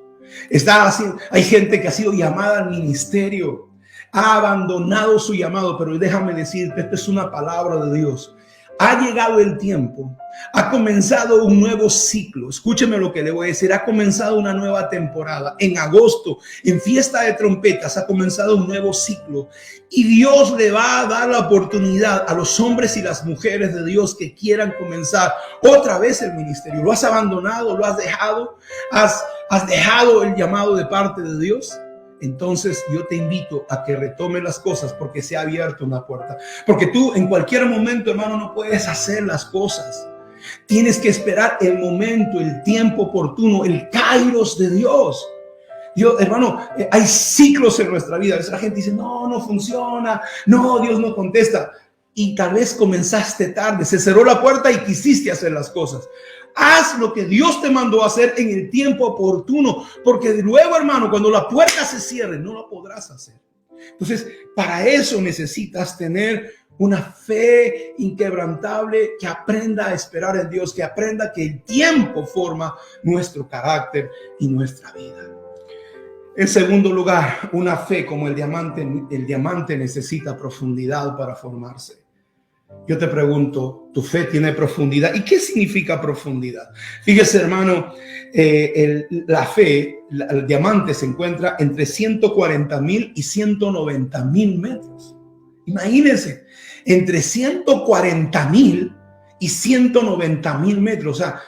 Hay gente que ha sido llamada al ministerio, ha abandonado su llamado, pero déjame decirte, esto es una palabra de Dios. Ha llegado el tiempo, ha comenzado un nuevo ciclo. Escúcheme lo que le voy a decir. Ha comenzado una nueva temporada. En agosto, en fiesta de trompetas, ha comenzado un nuevo ciclo. Y Dios le va a dar la oportunidad a los hombres y las mujeres de Dios que quieran comenzar otra vez el ministerio. ¿Lo has abandonado? ¿Lo has dejado? ¿Has dejado el llamado de parte de Dios? Entonces yo te invito a que retomes las cosas porque se ha abierto una puerta. Porque tú en cualquier momento, hermano, no puedes hacer las cosas. Tienes que esperar el momento, el tiempo oportuno, el kairos de Dios. Dios, hermano, hay ciclos en nuestra vida. A veces la gente dice, no funciona, no, Dios no contesta. Y tal vez comenzaste tarde, se cerró la puerta y quisiste hacer las cosas. Haz lo que Dios te mandó a hacer en el tiempo oportuno, porque luego, hermano, cuando la puerta se cierre, no la podrás hacer. Entonces, para eso necesitas tener una fe inquebrantable que aprenda a esperar en Dios, que aprenda que el tiempo forma nuestro carácter y nuestra vida. En segundo lugar, una fe como el diamante necesita profundidad para formarse. Yo te pregunto, ¿tu fe tiene profundidad? ¿Y qué significa profundidad? Fíjese, hermano, la fe, el diamante se encuentra entre 140,000 y 190,000 metros. Imagínense, entre 140,000 y 190,000 metros. O sea,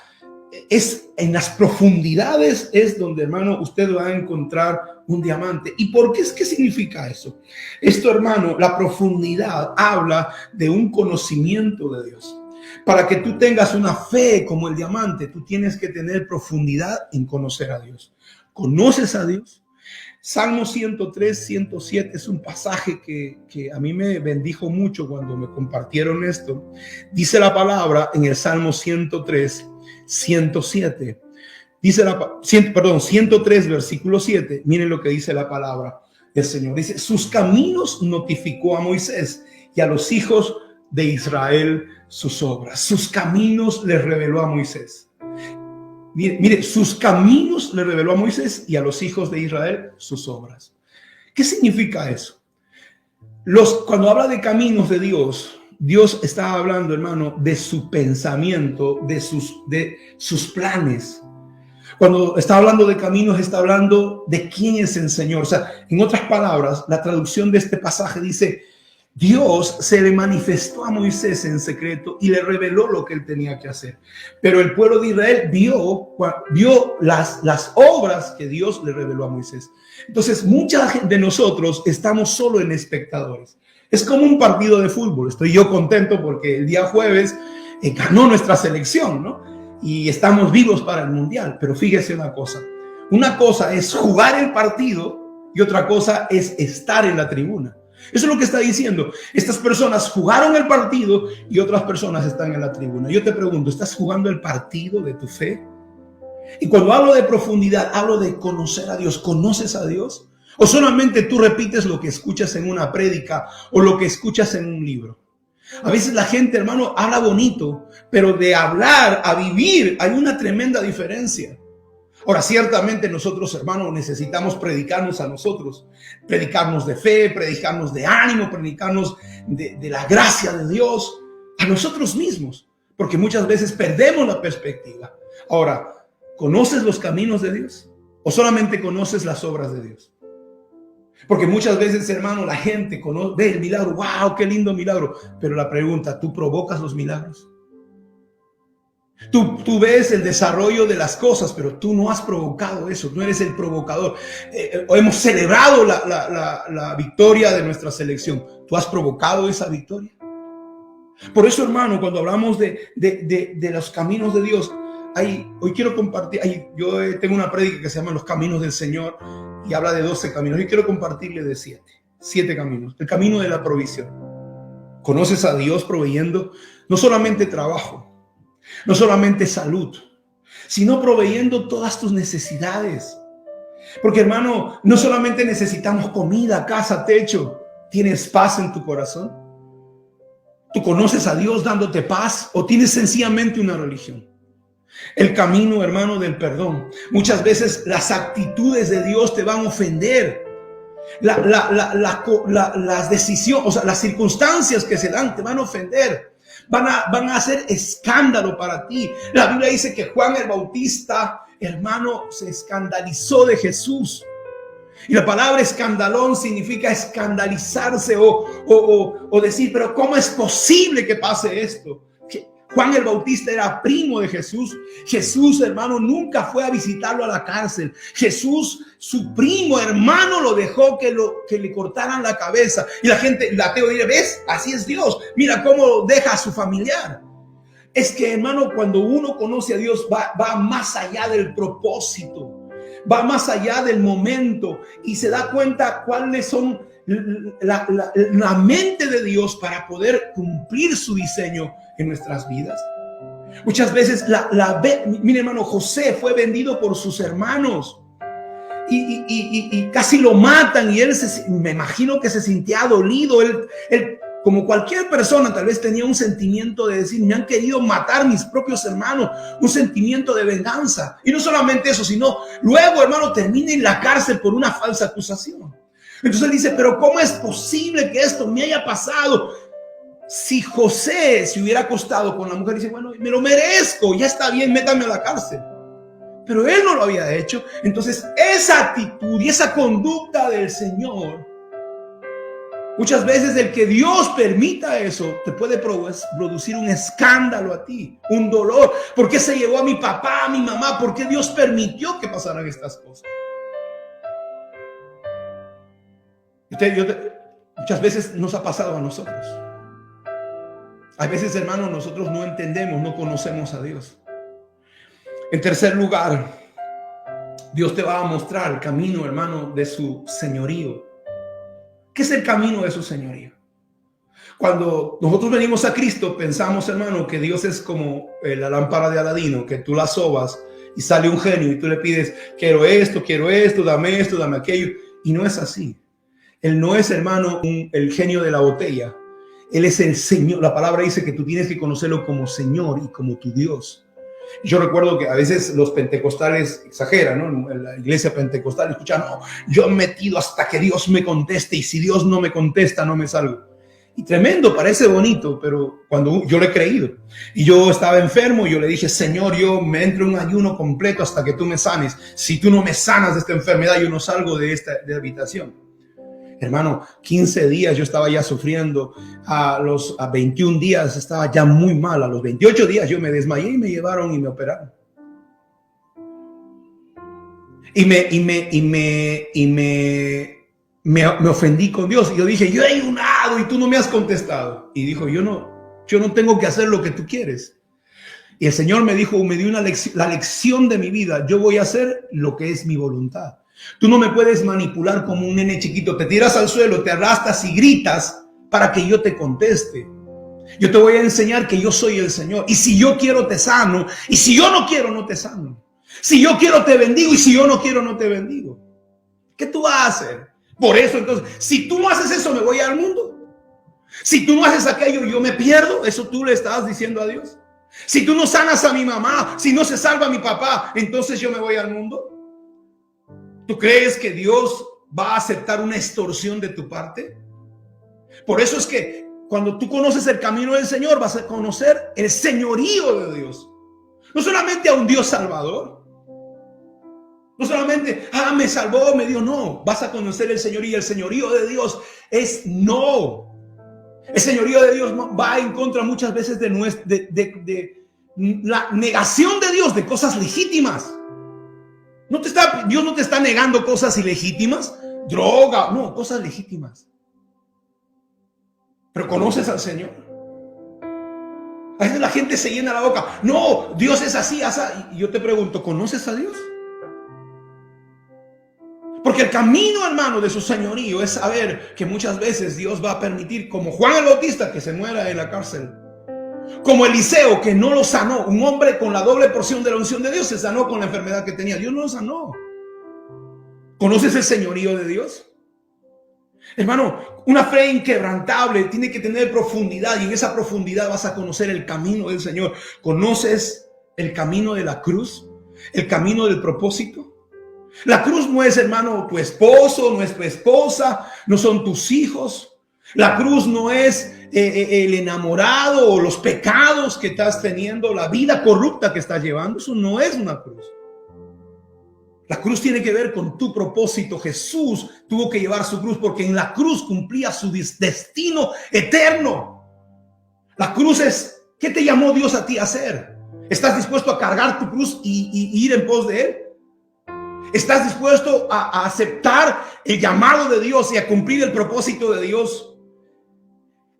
es en las profundidades es donde, hermano, usted va a encontrar un diamante. ¿Y por qué? ¿Qué significa eso? Esto, hermano, la profundidad habla de un conocimiento de Dios. Para que tú tengas una fe como el diamante, tú tienes que tener profundidad en conocer a Dios. ¿Conoces a Dios? Salmo 103, 107 es un pasaje que a mí me bendijo mucho cuando me compartieron esto. Dice la palabra en el Salmo 103, 107. Dice 103, versículo 7. Miren lo que dice la palabra del Señor. Dice, sus caminos notificó a Moisés y a los hijos de Israel sus obras. Sus caminos les reveló a Moisés. Mire, sus caminos le reveló a Moisés y a los hijos de Israel sus obras. ¿Qué significa eso? Cuando habla de caminos de Dios, Dios está hablando, hermano, de su pensamiento, de sus planes. Cuando está hablando de caminos, está hablando de quién es el Señor. O sea, en otras palabras, la traducción de este pasaje dice, Dios se le manifestó a Moisés en secreto y le reveló lo que él tenía que hacer. Pero el pueblo de Israel vio las obras que Dios le reveló a Moisés. Entonces, mucha de nosotros estamos solo en espectadores. Es como un partido de fútbol. Estoy yo contento porque el día jueves ganó nuestra selección, ¿no? Y estamos vivos para el mundial. Pero fíjese una cosa es jugar el partido y otra cosa es estar en la tribuna. Eso es lo que está diciendo. Estas personas jugaron el partido y otras personas están en la tribuna. Yo te pregunto, ¿estás jugando el partido de tu fe? Y cuando hablo de profundidad, hablo de conocer a Dios. ¿Conoces a Dios? ¿O solamente tú repites lo que escuchas en una prédica o lo que escuchas en un libro? A veces la gente, hermano, habla bonito, pero de hablar a vivir hay una tremenda diferencia. Ahora, ciertamente nosotros, hermanos, necesitamos predicarnos a nosotros, predicarnos de fe, predicarnos de ánimo, predicarnos de la gracia de Dios a nosotros mismos, porque muchas veces perdemos la perspectiva. Ahora, ¿conoces los caminos de Dios o solamente conoces las obras de Dios? Porque muchas veces, hermano, la gente ve el milagro, wow, qué lindo milagro, pero la pregunta, ¿tú provocas los milagros? Tú ves el desarrollo de las cosas, pero tú no has provocado eso, no eres el provocador. Hemos celebrado la victoria de nuestra selección. ¿Tú has provocado esa victoria? Por eso, hermano, cuando hablamos de los caminos de Dios, hoy quiero compartir, yo tengo una prédica que se llama Los Caminos del Señor y habla de 12 caminos. Yo quiero compartirle de 7 caminos. El camino de la provisión. Conoces a Dios proveyendo no solamente trabajo, no solamente salud, sino proveyendo todas tus necesidades. Porque, hermano, no solamente necesitamos comida, casa, techo. ¿Tienes paz en tu corazón? ¿Tú conoces a Dios dándote paz o tienes sencillamente una religión? El camino, hermano, del perdón. Muchas veces las actitudes de Dios te van a ofender. Las decisiones, o sea, las circunstancias que se dan te van a ofender. Van a hacer escándalo para ti. La Biblia dice que Juan el Bautista, hermano, se escandalizó de Jesús. Y la palabra escandalón significa escandalizarse o decir, pero ¿cómo es posible que pase esto? Juan el Bautista era primo de Jesús. Jesús, hermano, nunca fue a visitarlo a la cárcel. Jesús, su primo hermano, lo dejó que le cortaran la cabeza. Y la gente, el ateo dice, ¿ves? Así es Dios. Mira cómo deja a su familiar. Es que, hermano, cuando uno conoce a Dios, va más allá del propósito. Va más allá del momento y se da cuenta cuáles son la mente de Dios para poder cumplir su diseño en nuestras vidas. Muchas veces, mire, hermano, José fue vendido por sus hermanos y casi lo matan y él me imagino que se sentía dolido. Él como cualquier persona, tal vez tenía un sentimiento de decir, me han querido matar mis propios hermanos, un sentimiento de venganza. Y no solamente eso, sino luego, hermano, termina en la cárcel por una falsa acusación. Entonces él dice, pero ¿cómo es posible que esto me haya pasado? Si José se hubiera acostado con la mujer y dice, bueno, me lo merezco, ya está bien, métame a la cárcel. Pero él no lo había hecho. Entonces esa actitud y esa conducta del Señor, muchas veces el que Dios permita eso te puede producir un escándalo a ti, un dolor. ¿Por qué se llevó a mi papá, a mi mamá? ¿Por qué Dios permitió que pasaran estas cosas? Muchas veces nos ha pasado a nosotros. A veces, hermanos, nosotros no entendemos, no conocemos a Dios. En tercer lugar, Dios te va a mostrar el camino, hermano, de su señorío. ¿Qué es el camino de su señorío? Cuando nosotros venimos a Cristo, pensamos, hermano, que Dios es como la lámpara de Aladino, que tú la sobas y sale un genio y tú le pides, quiero esto, dame aquello. Y no es así. Él no es, hermano, el genio de la botella. Él es el Señor. La palabra dice que tú tienes que conocerlo como Señor y como tu Dios. Yo recuerdo que a veces los pentecostales exageran, ¿no? En la iglesia pentecostal escuchan, no, yo he metido hasta que Dios me conteste y si Dios no me contesta no me salgo. Y tremendo, parece bonito, pero cuando yo lo he creído y yo estaba enfermo, yo le dije, Señor, yo me entro en un ayuno completo hasta que tú me sanes. Si tú no me sanas de esta enfermedad, yo no salgo de esta habitación. Hermano, 15 días yo estaba ya sufriendo, a 21 días estaba ya muy mal, a los 28 días yo me desmayé y me llevaron y me operaron. Y me ofendí con Dios y yo dije, yo he ayunado y tú no me has contestado. Y dijo, yo no tengo que hacer lo que tú quieres. Y el Señor me dijo, me dio la lección de mi vida, yo voy a hacer lo que es mi voluntad. Tú no me puedes manipular como un nene chiquito. Te tiras al suelo, te arrastras y gritas para que yo te conteste. Yo te voy a enseñar que yo soy el Señor. Y si yo quiero te sano. Y si yo no quiero no te sano. Si yo quiero te bendigo. Y si yo no quiero no te bendigo. ¿Qué tú vas a hacer? Por eso entonces, si tú no haces eso me voy al mundo. Si tú no haces aquello yo me pierdo. Eso tú le estás diciendo a Dios. Si tú no sanas a mi mamá, si no se salva a mi papá, entonces yo me voy al mundo. ¿Tú crees que Dios va a aceptar una extorsión de tu parte? Por eso es que cuando tú conoces el camino del Señor, vas a conocer el señorío de Dios. No solamente a un Dios salvador. No solamente, me salvó, me dio. No, vas a conocer el señorío. El señorío de Dios es no. El señorío de Dios va en contra muchas veces de la negación de Dios de cosas legítimas. Dios no te está negando cosas ilegítimas, droga, no, cosas legítimas. Pero conoces al Señor. A veces la gente se llena la boca. No, Dios es así, así. Y yo te pregunto, ¿conoces a Dios? Porque el camino, hermano, de su señorío es saber que muchas veces Dios va a permitir, como Juan el Bautista, que se muera en la cárcel. Como Eliseo, que no lo sanó. Un hombre con la doble porción de la unción de Dios se sanó con la enfermedad que tenía. Dios no lo sanó. ¿Conoces el señorío de Dios? Hermano, una fe inquebrantable tiene que tener profundidad, y en esa profundidad vas a conocer el camino del Señor. ¿Conoces el camino de la cruz? ¿El camino del propósito? La cruz no es, hermano, tu esposo, no es tu esposa, no son tus hijos. La cruz no es el enamorado o los pecados que estás teniendo, la vida corrupta que estás llevando. Eso no es una cruz. La cruz tiene que ver con tu propósito. Jesús tuvo que llevar su cruz porque en la cruz cumplía su destino eterno. La cruz es, ¿qué te llamó Dios a ti a hacer? ¿Estás dispuesto a cargar tu cruz y ir en pos de Él? ¿Estás dispuesto a aceptar el llamado de Dios y a cumplir el propósito de Dios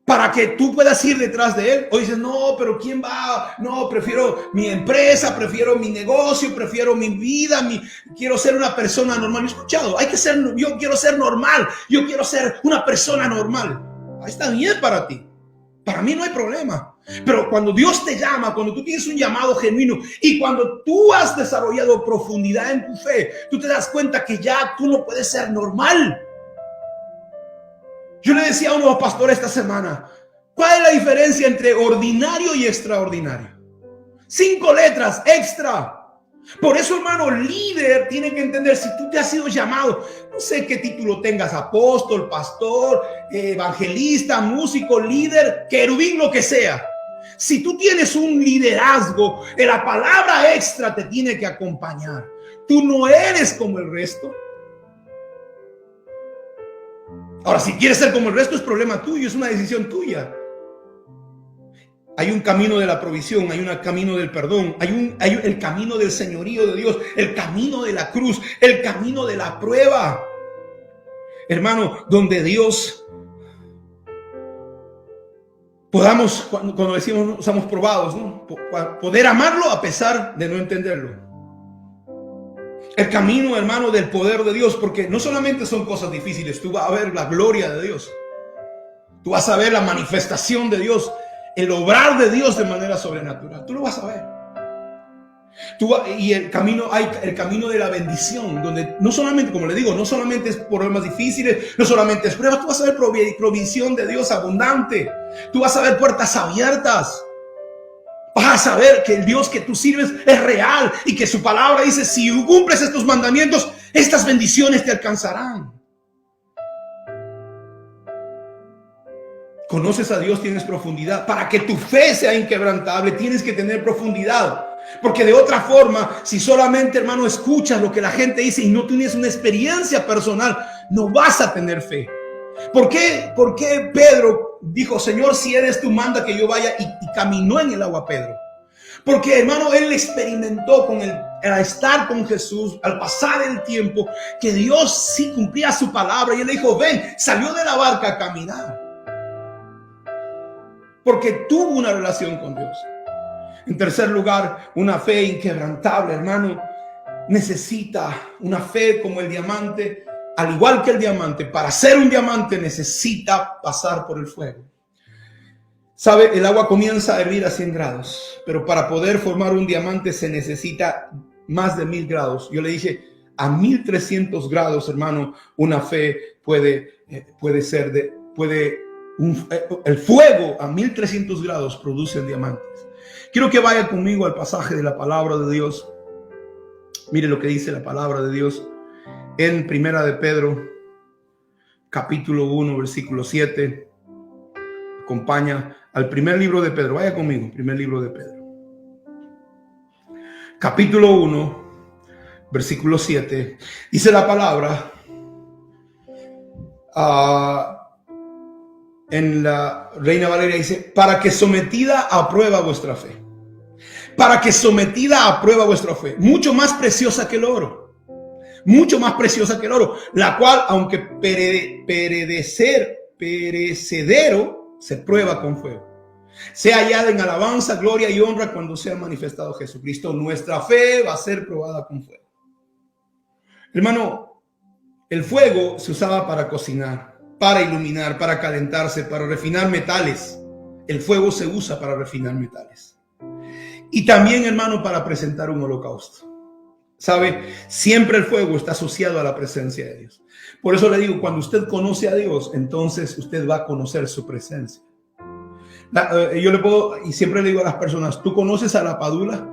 para que tú puedas ir detrás de Él? O dices, no, pero ¿quién va? No, prefiero mi empresa, prefiero mi negocio, prefiero mi vida, quiero ser una persona normal. Yo he escuchado, yo quiero ser normal, yo quiero ser una persona normal. Ahí está bien para ti. Para mí no hay problema. Pero cuando Dios te llama, cuando tú tienes un llamado genuino y cuando tú has desarrollado profundidad en tu fe, tú te das cuenta que ya tú no puedes ser normal. Yo le decía a unos pastores esta semana, ¿cuál es la diferencia entre ordinario y extraordinario? 5 letras, extra. Por eso, hermano, líder tiene que entender, si tú te has sido llamado, no sé qué título tengas, apóstol, pastor, evangelista, músico, líder, querubín, lo que sea. Si tú tienes un liderazgo, la palabra extra te tiene que acompañar. Tú no eres como el resto. Ahora, si quieres ser como el resto, es problema tuyo, es una decisión tuya. Hay un camino de la provisión, hay un camino del perdón, hay el camino del señorío de Dios, el camino de la cruz, el camino de la prueba. Hermano, donde Dios podamos, cuando decimos estamos probados, ¿no? Poder amarlo a pesar de no entenderlo. El camino, hermano, del poder de Dios, porque no solamente son cosas difíciles, tú vas a ver la gloria de Dios, tú vas a ver la manifestación de Dios, el obrar de Dios de manera sobrenatural. Tú lo vas a ver. Y el camino de la bendición, donde no solamente, como le digo, no solamente es problemas difíciles, no solamente es pruebas, tú vas a ver provisión de Dios abundante. Tú vas a ver puertas abiertas. Vas a saber que el Dios que tú sirves es real y que su palabra dice, si cumples estos mandamientos, estas bendiciones te alcanzarán. Conoces a Dios, tienes profundidad. Para que tu fe sea inquebrantable, tienes que tener profundidad. Porque de otra forma, si solamente, hermano, escuchas lo que la gente dice y no tienes una experiencia personal, no vas a tener fe. ¿Por qué Pedro dijo, Señor, si eres tú, manda que yo vaya? Y caminó en el agua Pedro. Porque, hermano, él experimentó al estar con Jesús, al pasar el tiempo, que Dios sí cumplía su palabra. Y él le dijo, ven, salió de la barca a caminar. Porque tuvo una relación con Dios. En tercer lugar, una fe inquebrantable, hermano, necesita una fe como el diamante. Al igual que el diamante, para ser un diamante necesita pasar por el fuego. ¿Sabe? El agua comienza a hervir a 100 grados, pero para poder formar un diamante se necesita más de 1000 grados. Yo le dije, a 1300 grados, hermano, una fe el fuego a 1300 grados produce diamantes. Quiero que vaya conmigo al pasaje de la palabra de Dios. Mire lo que dice la palabra de Dios en Primera de Pedro, capítulo 1, versículo 7. Acompaña al primer libro de Pedro. Vaya conmigo, primer libro de Pedro. Capítulo 1, versículo 7. Dice la palabra en la Reina Valera, dice, para que sometida a prueba vuestra fe. Para que sometida a prueba vuestra fe. Mucho más preciosa que el oro. Mucho más preciosa que el oro. La cual, aunque perecedero, se prueba con fuego. Sea hallada en alabanza, gloria y honra cuando sea manifestado Jesucristo. Nuestra fe va a ser probada con fuego. Hermano, el fuego se usaba para cocinar, para iluminar, para calentarse, para refinar metales. El fuego se usa para refinar metales. Y también, hermano, para presentar un holocausto. ¿Sabe? Siempre el fuego está asociado a la presencia de Dios. Por eso le digo, cuando usted conoce a Dios, entonces usted va a conocer su presencia. Yo le puedo, y siempre le digo a las personas, ¿tú conoces a la Padula?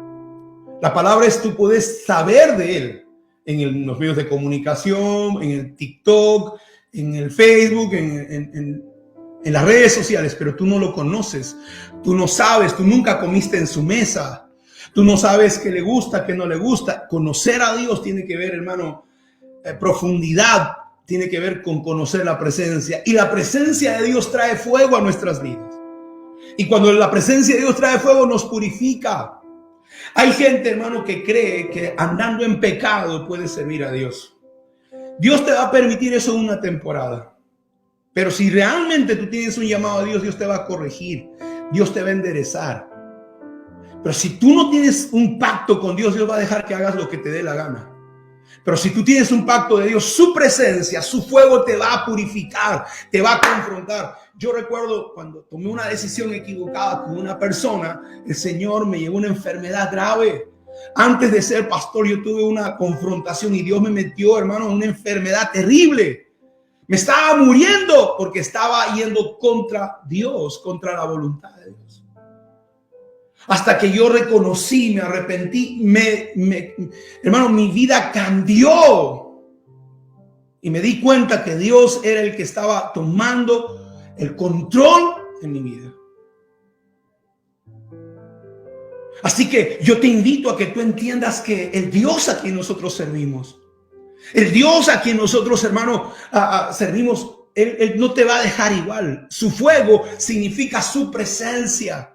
La palabra es, tú puedes saber de él en los medios de comunicación, en el TikTok, en el Facebook, en las redes sociales, pero tú no lo conoces, tú no sabes, tú nunca comiste en su mesa, tú no sabes qué le gusta, qué no le gusta. Conocer a Dios tiene que ver, hermano, profundidad, tiene que ver con conocer la presencia, y la presencia de Dios trae fuego a nuestras vidas. Y cuando la presencia de Dios trae fuego, nos purifica. Hay gente, hermano, que cree que andando en pecado puede servir a Dios. Dios te va a permitir eso en una temporada. Pero si realmente tú tienes un llamado a Dios, Dios te va a corregir. Dios te va a enderezar. Pero si tú no tienes un pacto con Dios, Dios va a dejar que hagas lo que te dé la gana. Pero si tú tienes un pacto de Dios, su presencia, su fuego te va a purificar, te va a confrontar. Yo recuerdo cuando tomé una decisión equivocada con una persona, el Señor me llevó una enfermedad grave. Antes de ser pastor, yo tuve una confrontación y Dios me metió, hermano, en una enfermedad terrible. Me estaba muriendo porque estaba yendo contra Dios, contra la voluntad de Dios. Hasta que yo reconocí, me arrepentí, hermano, mi vida cambió. Y me di cuenta que Dios era el que estaba tomando el control en mi vida. Así que yo te invito a que tú entiendas que el Dios a quien nosotros servimos, el Dios a quien nosotros, hermano, servimos, él no te va a dejar igual. Su fuego significa su presencia.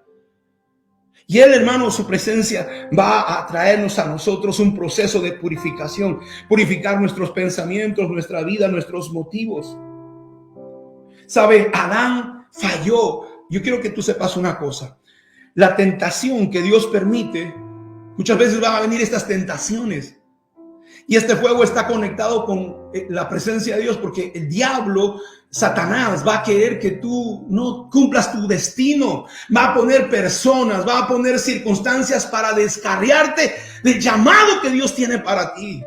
Y Él, hermano, su presencia va a traernos a nosotros un proceso de purificación, purificar nuestros pensamientos, nuestra vida, nuestros motivos. ¿Sabe? Adán falló. Yo quiero que tú sepas una cosa. La tentación que Dios permite, muchas veces van a venir estas tentaciones. Y este fuego está conectado con la presencia de Dios, porque el diablo, Satanás, va a querer que tú no cumplas tu destino. Va a poner personas, va a poner circunstancias para descarriarte del llamado que Dios tiene para ti.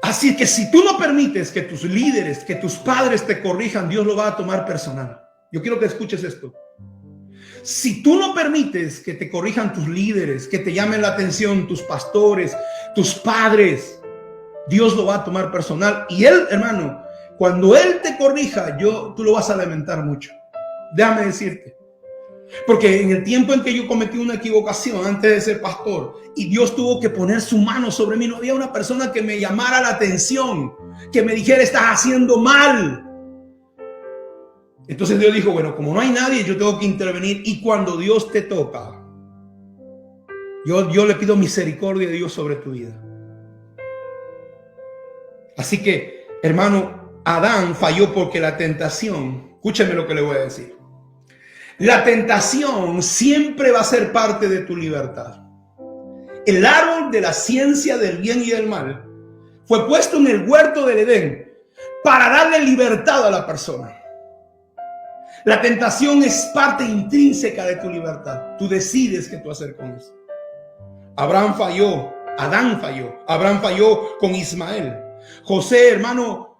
Así que si tú no permites que tus líderes, que tus padres te corrijan, Dios lo va a tomar personal. Yo quiero que escuches esto. Si tú no permites que te corrijan tus líderes, que te llamen la atención tus pastores, tus padres, Dios lo va a tomar personal. Y Él, hermano, cuando Él te corrija, tú lo vas a lamentar mucho. Déjame decirte. Porque en el tiempo en que yo cometí una equivocación antes de ser pastor y Dios tuvo que poner su mano sobre mí, no había una persona que me llamara la atención, que me dijera, estás haciendo mal. Entonces Dios dijo, bueno, como no hay nadie, yo tengo que intervenir. Y cuando Dios te toca, yo le pido misericordia de Dios sobre tu vida. Así que, hermano, Adán falló porque la tentación, escúcheme lo que le voy a decir. La tentación siempre va a ser parte de tu libertad. El árbol de la ciencia del bien y del mal fue puesto en el huerto del Edén para darle libertad a la persona. La tentación es parte intrínseca de tu libertad. Tú decides qué tú hacer con eso. Adán falló, Abraham falló con Ismael. José, hermano,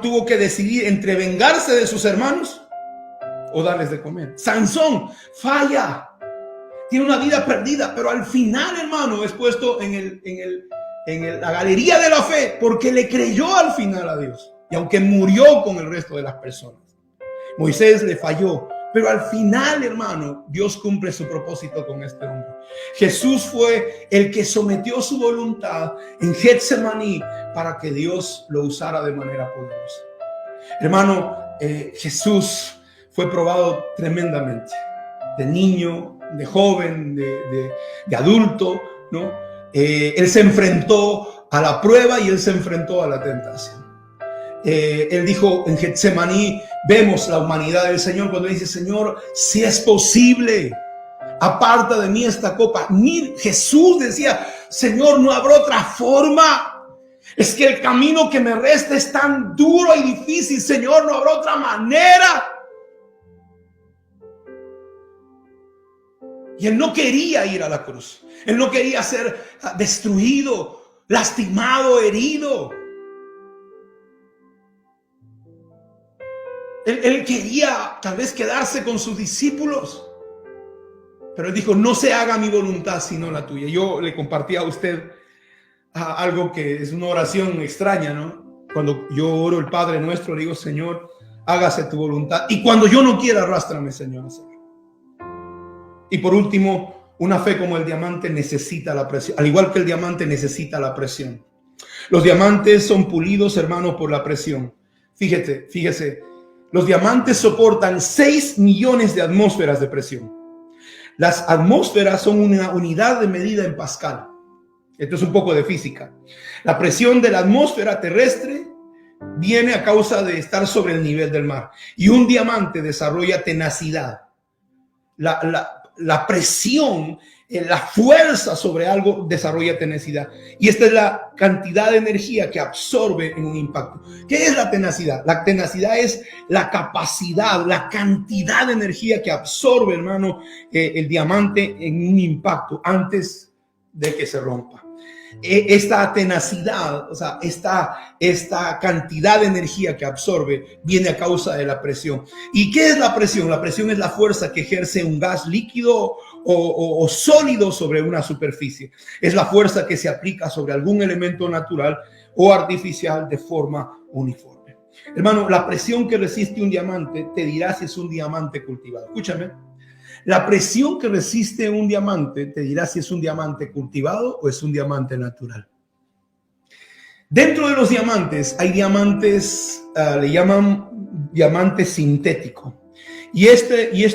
tuvo que decidir entre vengarse de sus hermanos o darles de comer. Sansón falla, tiene una vida perdida, pero al final, hermano, es puesto en la galería de la fe porque le creyó al final a Dios. Y aunque murió con el resto de las personas, Moisés le falló, pero al final, hermano, Dios cumple su propósito con este hombre. Jesús fue el que sometió su voluntad en Getsemaní para que Dios lo usara de manera poderosa. Hermano, Jesús fue probado tremendamente, de niño, de joven, de adulto, ¿no? Él se enfrentó a la prueba y él se enfrentó a la tentación. Él dijo en Getsemaní, vemos la humanidad del Señor cuando dice, Señor, si es posible, aparta de mí esta copa. Jesús decía, Señor, no habrá otra forma. Es que el camino que me resta es tan duro y difícil, Señor, no habrá otra manera. Y él no quería ir a la cruz. Él no quería ser destruido, lastimado, herido. Él quería tal vez quedarse con sus discípulos. Pero él dijo, no se haga mi voluntad sino la tuya. Yo le compartí a usted algo que es una oración extraña, ¿no? Cuando yo oro el Padre Nuestro, le digo, Señor, hágase tu voluntad. Y cuando yo no quiera, arrástrame, Señor. Y por último, una fe como el diamante necesita la presión. Al igual que el diamante necesita la presión. Los diamantes son pulidos, hermanos, por la presión. Fíjese. Los diamantes soportan 6 millones de atmósferas de presión. Las atmósferas son una unidad de medida en Pascal. Esto es un poco de física. La presión de la atmósfera terrestre viene a causa de estar sobre el nivel del mar. Y un diamante desarrolla tenacidad. La presión, la fuerza sobre algo desarrolla tenacidad. Y esta es la cantidad de energía que absorbe en un impacto. ¿Qué es la tenacidad? La tenacidad es la capacidad, la cantidad de energía que absorbe, hermano, el diamante en un impacto antes de que se rompa. Esta tenacidad, o sea, esta cantidad de energía que absorbe viene a causa de la presión. ¿Y qué es la presión? La presión es la fuerza que ejerce un gas líquido o sólido sobre una superficie. Es la fuerza que se aplica sobre algún elemento natural o artificial de forma uniforme. Hermano, la presión que resiste un diamante te dirá si es un diamante cultivado. Escúchame. La presión que resiste un diamante te dirá si es un diamante cultivado o es un diamante natural. Dentro de los diamantes hay diamantes, le llaman diamante sintético. Y esto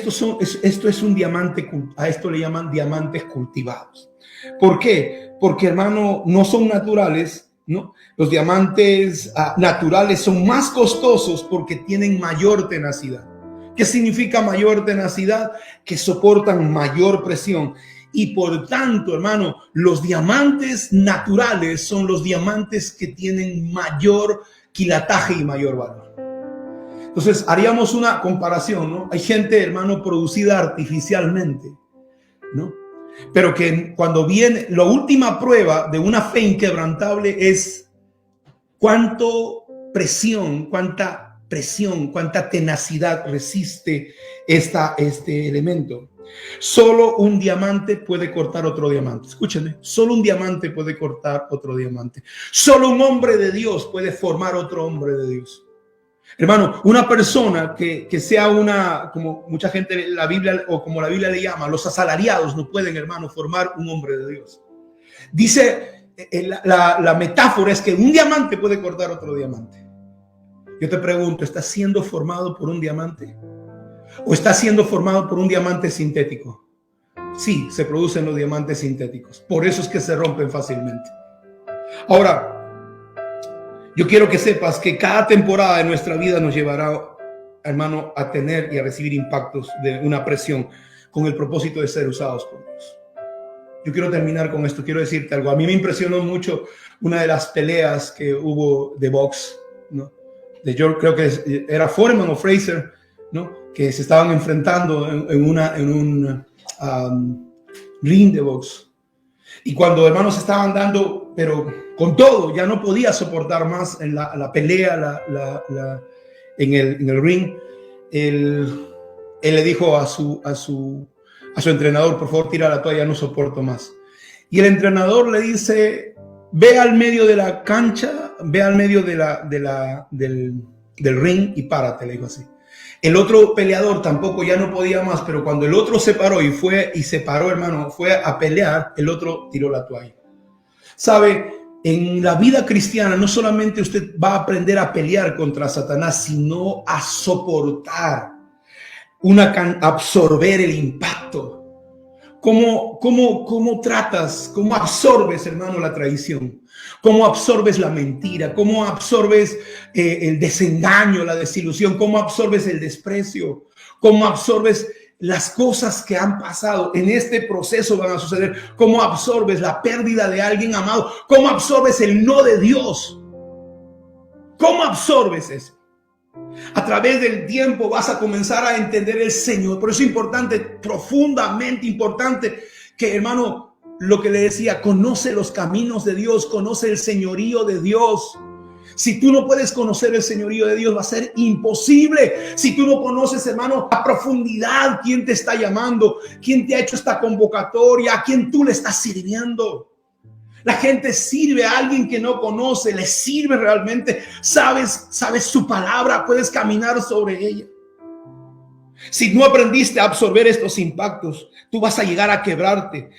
es un diamante, a esto le llaman diamantes cultivados. ¿Por qué? Porque, hermano, no son naturales, ¿no? Los diamantes naturales son más costosos porque tienen mayor tenacidad. ¿Qué significa mayor tenacidad? Que soportan mayor presión. Y por tanto, hermano, los diamantes naturales son los diamantes que tienen mayor quilataje y mayor valor. Entonces, haríamos una comparación, ¿no? Hay gente, hermano, producida artificialmente, ¿no? Pero que cuando viene, la última prueba de una fe inquebrantable es cuánta tenacidad resiste este elemento. Solo un diamante puede cortar otro diamante. Escúchenme, solo un diamante puede cortar otro diamante. Solo un hombre de Dios puede formar otro hombre de Dios. Hermano, una persona que sea como mucha gente la Biblia, o como la Biblia le llama, los asalariados no pueden, hermano, formar un hombre de Dios. Dice, la metáfora es que un diamante puede cortar otro diamante. Yo te pregunto, ¿estás siendo formado por un diamante? ¿O estás siendo formado por un diamante sintético? Sí, se producen los diamantes sintéticos. Por eso es que se rompen fácilmente. Ahora, yo quiero que sepas que cada temporada de nuestra vida nos llevará, hermano, a tener y a recibir impactos de una presión con el propósito de ser usados por Dios. Yo quiero terminar con esto. Quiero decirte algo. A mí me impresionó mucho una de las peleas que hubo de box, ¿no? Yo creo que era Foreman o Fraser, ¿no? Que se estaban enfrentando en un ring de box. Y cuando, hermanos, se estaban dando, pero con todo, ya no podía soportar más en la pelea, en el ring. Él le dijo a su entrenador, por favor, tira la toalla, no soporto más. Y el entrenador le dice, ve al medio de la cancha, ve al medio del ring y párate, le dijo así. El otro peleador tampoco ya no podía más, pero cuando el otro se paró se paró, hermano, fue a pelear, el otro tiró la toalla. ¿Sabe? En la vida cristiana no solamente usted va a aprender a pelear contra Satanás, sino a soportar, absorber el impacto. ¿Cómo tratas, cómo absorbes, hermano, la traición? ¿Cómo absorbes la mentira? ¿Cómo absorbes el desengaño, la desilusión? ¿Cómo absorbes el desprecio? ¿Cómo absorbes las cosas que han pasado? En este proceso van a suceder. ¿Cómo absorbes la pérdida de alguien amado? ¿Cómo absorbes el no de Dios? ¿Cómo absorbes eso? A través del tiempo vas a comenzar a entender el Señor. Por eso es importante, profundamente importante, que, hermano, lo que le decía, conoce los caminos de Dios, conoce el señorío de Dios. Si tú no puedes conocer el señorío de Dios, va a ser imposible. Si tú no conoces, hermano, a profundidad quién te está llamando, quién te ha hecho esta convocatoria, a quién tú le estás sirviendo. La gente sirve a alguien que no conoce, le sirve realmente. Sabes su palabra, puedes caminar sobre ella. Si no aprendiste a absorber estos impactos, tú vas a llegar a quebrarte,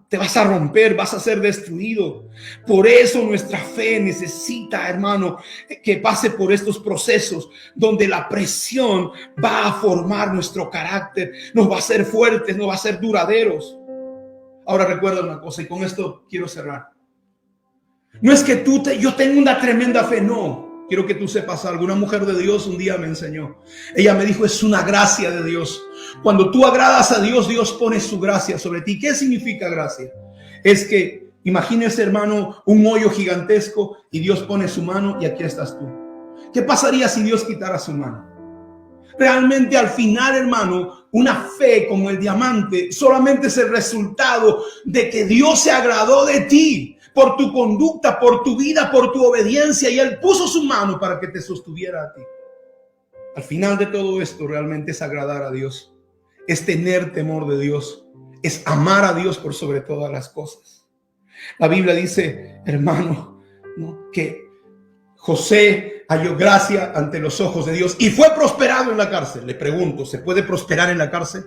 te vas a romper, vas a ser destruido. Por eso nuestra fe necesita, hermano, que pase por estos procesos donde la presión va a formar nuestro carácter, nos va a hacer fuertes, nos va a hacer duraderos. Ahora recuerda una cosa, y con esto quiero cerrar. No es que yo tengo una tremenda fe, no. Quiero que tú sepas algo. Una mujer de Dios un día me enseñó. Ella me dijo, es una gracia de Dios. Cuando tú agradas a Dios, Dios pone su gracia sobre ti. ¿Qué significa gracia? Es que, imagínese, hermano, un hoyo gigantesco y Dios pone su mano y aquí estás tú. ¿Qué pasaría si Dios quitara su mano? Realmente al final, hermano, una fe como el diamante solamente es el resultado de que Dios se agradó de ti por tu conducta, por tu vida, por tu obediencia, y Él puso su mano para que te sostuviera a ti. Al final de todo esto realmente es agradar a Dios, es tener temor de Dios, es amar a Dios por sobre todas las cosas. La Biblia dice, hermano, ¿no?, que José halló gracia ante los ojos de Dios y fue prosperado en la cárcel. Le pregunto, ¿se puede prosperar en la cárcel?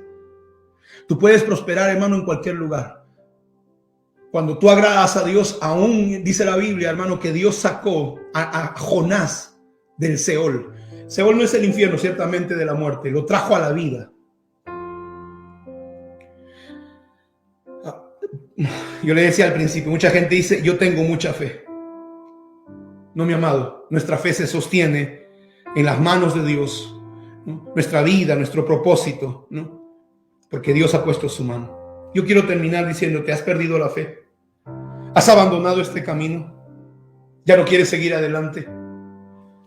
Tú puedes prosperar, hermano, en cualquier lugar. Cuando tú agradas a Dios, aún dice la Biblia, hermano, que Dios sacó a Jonás del Seol. Seol no es el infierno, ciertamente, de la muerte. Lo trajo a la vida. Yo le decía al principio, mucha gente dice, yo tengo mucha fe. No, mi amado, nuestra fe se sostiene en las manos de Dios, ¿no? Nuestra vida, nuestro propósito, ¿no? Porque Dios ha puesto su mano. Yo quiero terminar diciéndote, ¿has perdido la fe? ¿Has abandonado este camino? ¿Ya no quieres seguir adelante?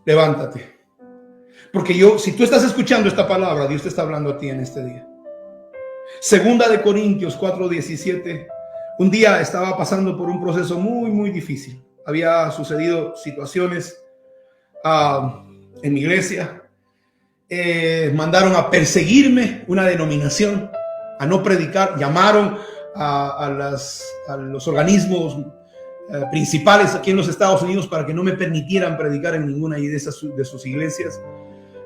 Levántate. Porque si tú estás escuchando esta palabra, Dios te está hablando a ti en este día. Segunda de Corintios 4:17. Un día estaba pasando por un proceso muy, muy difícil. Había sucedido situaciones en mi iglesia. Mandaron a perseguirme una denominación, a no predicar. Llamaron a los organismos principales aquí en los Estados Unidos para que no me permitieran predicar en ninguna de sus iglesias.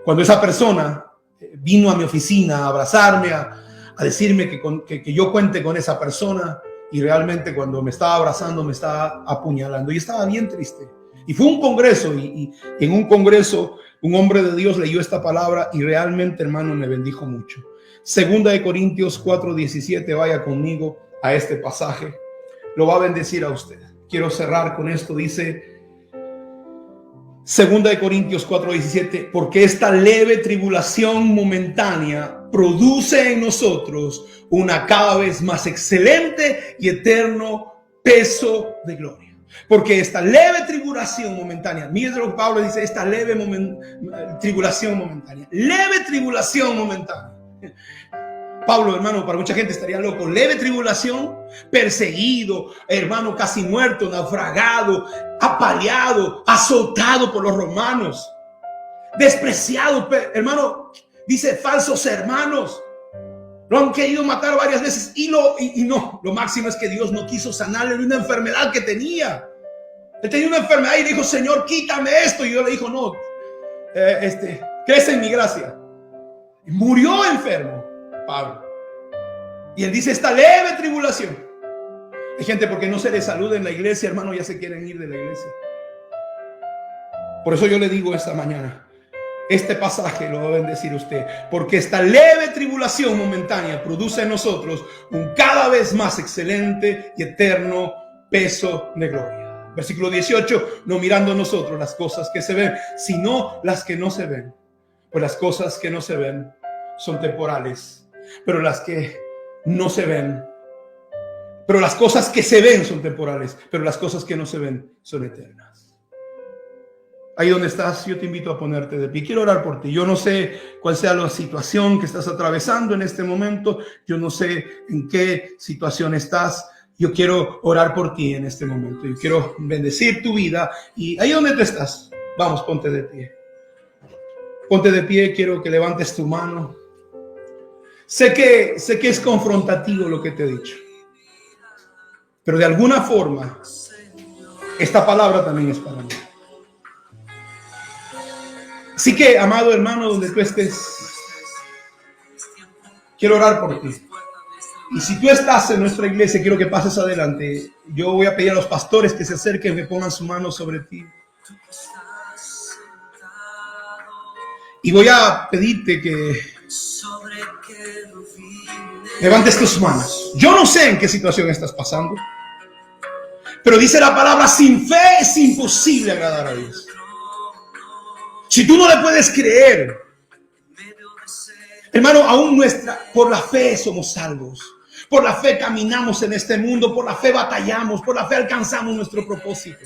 Cuando esa persona vino a mi oficina a abrazarme, a decirme que yo cuente con esa persona, y realmente cuando me estaba abrazando me estaba apuñalando y estaba bien triste. Y fue un congreso y en un congreso un hombre de Dios leyó esta palabra y realmente, hermano, me bendijo mucho. Segunda de Corintios 4:17, vaya conmigo a este pasaje. Lo va a bendecir a usted. Quiero cerrar con esto. Dice Segunda de Corintios 4:17, porque esta leve tribulación momentánea produce en nosotros una cada vez más excelente y eterno peso de gloria. Porque esta leve tribulación momentánea, mire lo que Pablo dice, esta leve tribulación momentánea, leve tribulación momentánea. Pablo, hermano, para mucha gente estaría loco. Leve tribulación, perseguido, hermano, casi muerto, naufragado, apaleado, azotado por los romanos, despreciado, hermano, dice falsos hermanos. Lo han querido matar varias veces y no, lo máximo es que Dios no quiso sanarle de una enfermedad que tenía. Él tenía una enfermedad y dijo, Señor, quítame esto. Y Dios le dijo, no, crece en mi gracia. Y murió enfermo Pablo. Y él dice, esta leve tribulación. Hay gente porque no se les saluda en la iglesia, hermano, ya se quieren ir de la iglesia. Por eso yo le digo esta mañana, Este pasaje lo va a bendecir usted, porque esta leve tribulación momentánea produce en nosotros un cada vez más excelente y eterno peso de gloria. Versículo 18, no mirando nosotros las cosas que se ven, sino las que no se ven. Pues las cosas que no se ven son temporales, pero las que no se ven, pero las cosas que se ven son temporales, pero las cosas que no se ven son eternas. Ahí donde estás, yo te invito a ponerte de pie. Quiero orar por ti. Yo no sé cuál sea la situación que estás atravesando en este momento. Yo no sé en qué situación estás. Yo quiero orar por ti en este momento. Yo quiero bendecir tu vida. Y ahí donde tú estás, vamos, ponte de pie. Ponte de pie, quiero que levantes tu mano. Sé que es confrontativo lo que te he dicho. Pero de alguna forma, esta palabra también es para mí. Así que, amado hermano, donde tú estés, quiero orar por ti. Y si tú estás en nuestra iglesia, quiero que pases adelante. Yo voy a pedir a los pastores que se acerquen, que pongan su mano sobre ti. Y voy a pedirte que levantes tus manos. Yo no sé en qué situación estás pasando, pero dice la palabra, sin fe es imposible agradar a Dios. Si tú no le puedes creer, hermano, aún por la fe somos salvos. Por la fe caminamos en este mundo, por la fe batallamos, por la fe alcanzamos nuestro propósito.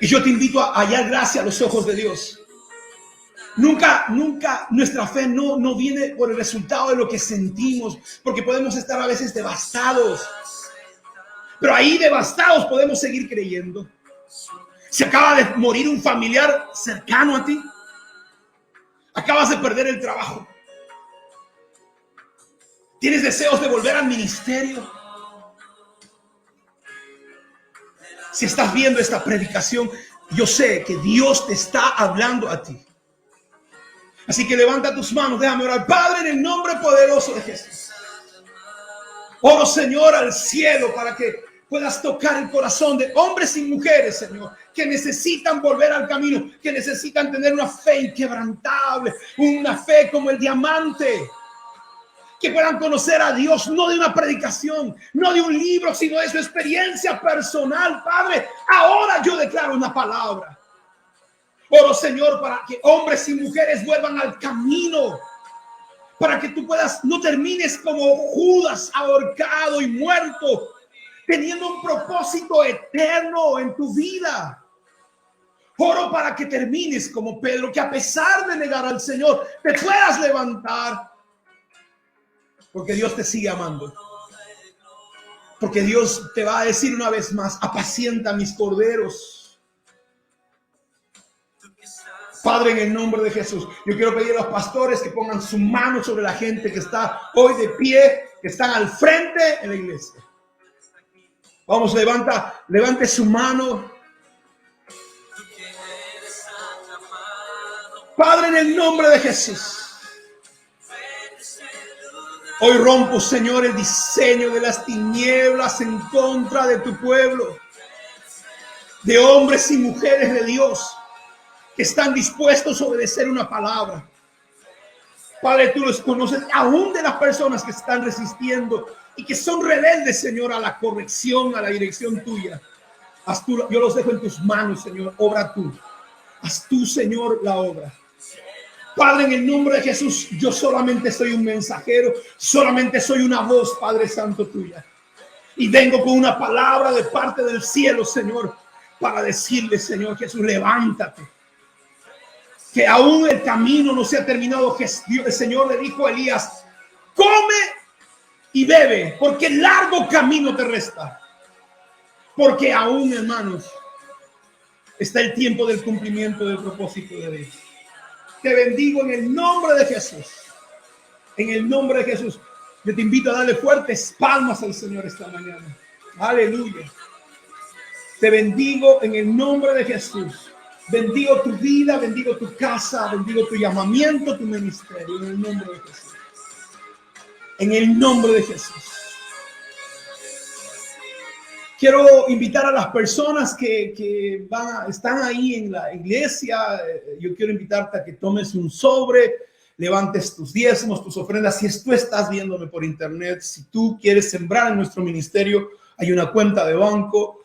Y yo te invito a hallar gracia a los ojos de Dios. Nunca nuestra fe no viene por el resultado de lo que sentimos, porque podemos estar a veces devastados. Pero ahí devastados podemos seguir creyendo. Se acaba de morir un familiar cercano a ti. Acabas de perder el trabajo. Tienes deseos de volver al ministerio. Si estás viendo esta predicación, yo sé que Dios te está hablando a ti. Así que levanta tus manos, déjame orar. Padre, en el nombre poderoso de Jesús. Oro, Señor, al cielo para que puedas tocar el corazón de hombres y mujeres, Señor, que necesitan volver al camino, que necesitan tener una fe inquebrantable, una fe como el diamante, que puedan conocer a Dios, no de una predicación, no de un libro, sino de su experiencia personal. Padre, ahora yo declaro una palabra. Oro, Señor, para que hombres y mujeres vuelvan al camino, para que tú no termines como Judas, ahorcado y muerto, teniendo un propósito eterno en tu vida. Oro para que termines como Pedro, que a pesar de negar al Señor, te puedas levantar, porque Dios te sigue amando. Porque Dios te va a decir una vez más, apacienta mis corderos. Padre, en el nombre de Jesús, yo quiero pedir a los pastores que pongan su mano sobre la gente que está hoy de pie, que están al frente en la iglesia. Vamos, levante su mano. Padre, en el nombre de Jesús, hoy rompo, Señor, el diseño de las tinieblas en contra de tu pueblo, de hombres y mujeres de Dios que están dispuestos a obedecer una palabra. Padre, tú los conoces, aún de las personas que están resistiendo y que son rebeldes, Señor, a la corrección, a la dirección tuya. Yo los dejo en tus manos, Señor. Obra tú. Haz tú, Señor, la obra. Padre, en el nombre de Jesús, yo solamente soy un mensajero, solamente soy una voz, Padre Santo, tuya. Y vengo con una palabra de parte del cielo, Señor, para decirle, Señor Jesús, levántate. Que aún el camino no se ha terminado. El Señor le dijo a Elías, come y bebe, porque largo camino te resta. Porque aún, hermanos, está el tiempo del cumplimiento del propósito de Dios. Te bendigo en el nombre de Jesús. En el nombre de Jesús. Yo te invito a darle fuertes palmas al Señor esta mañana. Aleluya. Te bendigo en el nombre de Jesús. Bendigo tu vida, bendigo tu casa, bendigo tu llamamiento, tu ministerio. En el nombre de Jesús. En el nombre de Jesús. Quiero invitar a las personas que están ahí en la iglesia. Yo quiero invitarte a que tomes un sobre, levantes tus diezmos, tus ofrendas. Si tú estás viéndome por internet, si tú quieres sembrar en nuestro ministerio, hay una cuenta de banco.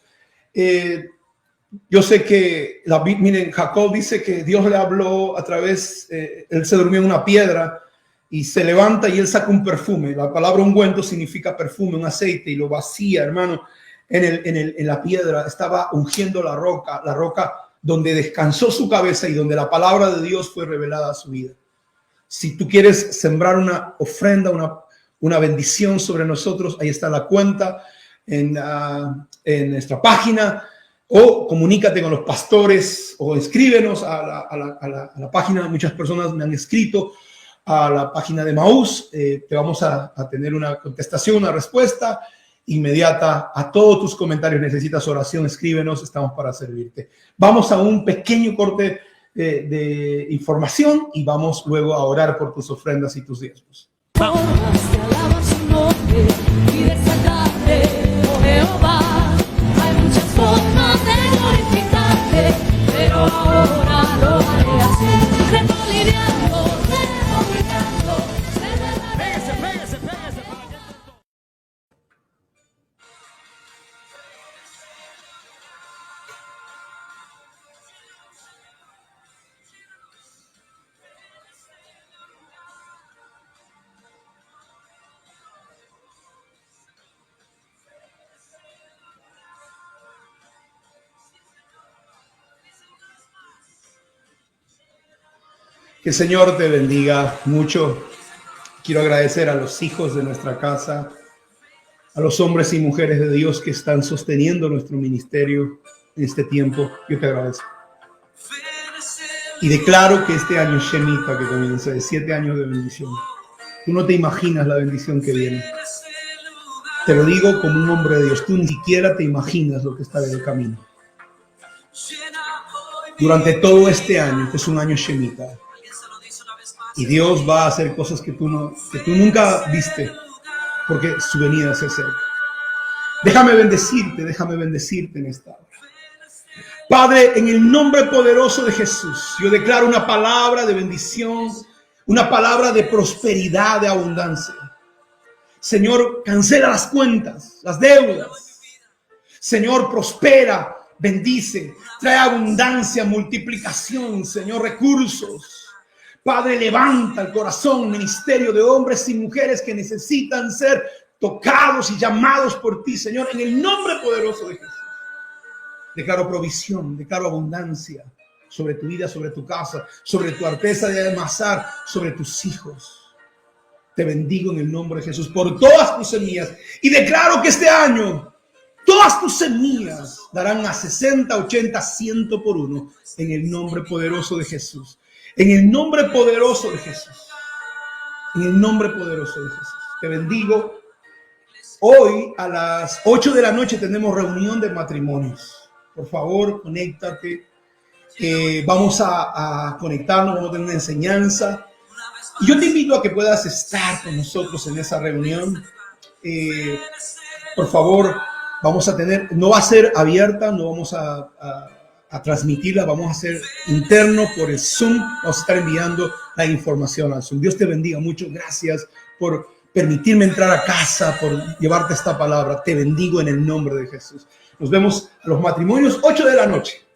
Yo sé que, miren, Jacob dice que Dios le habló a través, él se durmió en una piedra y se levanta y él saca un perfume. La palabra ungüento significa perfume, un aceite, y lo vacía, hermano, en la piedra. Estaba ungiendo la roca donde descansó su cabeza y donde la palabra de Dios fue revelada a su vida. Si tú quieres sembrar una ofrenda, una bendición sobre nosotros, ahí está la cuenta en nuestra página, o comunícate con los pastores o escríbenos a la página. Muchas personas me han escrito a la página de Maús. Te vamos a tener una contestación, una respuesta inmediata a todos tus comentarios. Necesitas oración, escríbenos, estamos para servirte. Vamos a un pequeño corte de información y vamos luego a orar por tus ofrendas y tus diezmos. Hay muchas formas de glorificarte, pero ahora lo haré así, remolineando, pégase para allá. Que el Señor te bendiga mucho. Quiero agradecer a los hijos de nuestra casa, a los hombres y mujeres de Dios que están sosteniendo nuestro ministerio en este tiempo. Yo te agradezco. Y declaro que este año Shemitah que comienza, de 7 años de bendición, tú no te imaginas la bendición que viene. Te lo digo como un hombre de Dios. Tú ni siquiera te imaginas lo que está en el camino. Durante todo este año, que es un año Shemitah, y Dios va a hacer cosas que tú nunca viste, porque su venida se acerca. Déjame bendecirte en esta hora. Padre, en el nombre poderoso de Jesús, yo declaro una palabra de bendición, una palabra de prosperidad, de abundancia. Señor, cancela las cuentas, las deudas. Señor, prospera, bendice, trae abundancia, multiplicación, Señor, recursos. Padre, levanta el corazón, ministerio de hombres y mujeres que necesitan ser tocados y llamados por ti, Señor, en el nombre poderoso de Jesús. Declaro provisión, declaro abundancia sobre tu vida, sobre tu casa, sobre tu artesa de amasar, sobre tus hijos. Te bendigo en el nombre de Jesús por todas tus semillas y declaro que este año todas tus semillas darán a 60, 80, 100 por uno en el nombre poderoso de Jesús. En el nombre poderoso de Jesús. En el nombre poderoso de Jesús. Te bendigo. Hoy a las 8 de la noche tenemos reunión de matrimonios. Por favor, conéctate. Vamos a conectarnos, vamos a tener una enseñanza. Y yo te invito a que puedas estar con nosotros en esa reunión. Por favor, vamos a tener, no va a ser abierta, no vamos a transmitirla, vamos a hacer interno por el Zoom, vamos a estar enviando la información al Zoom. Dios te bendiga mucho, gracias por permitirme entrar a casa, por llevarte esta palabra. Te bendigo en el nombre de Jesús. Nos vemos a los matrimonios 8 de la noche.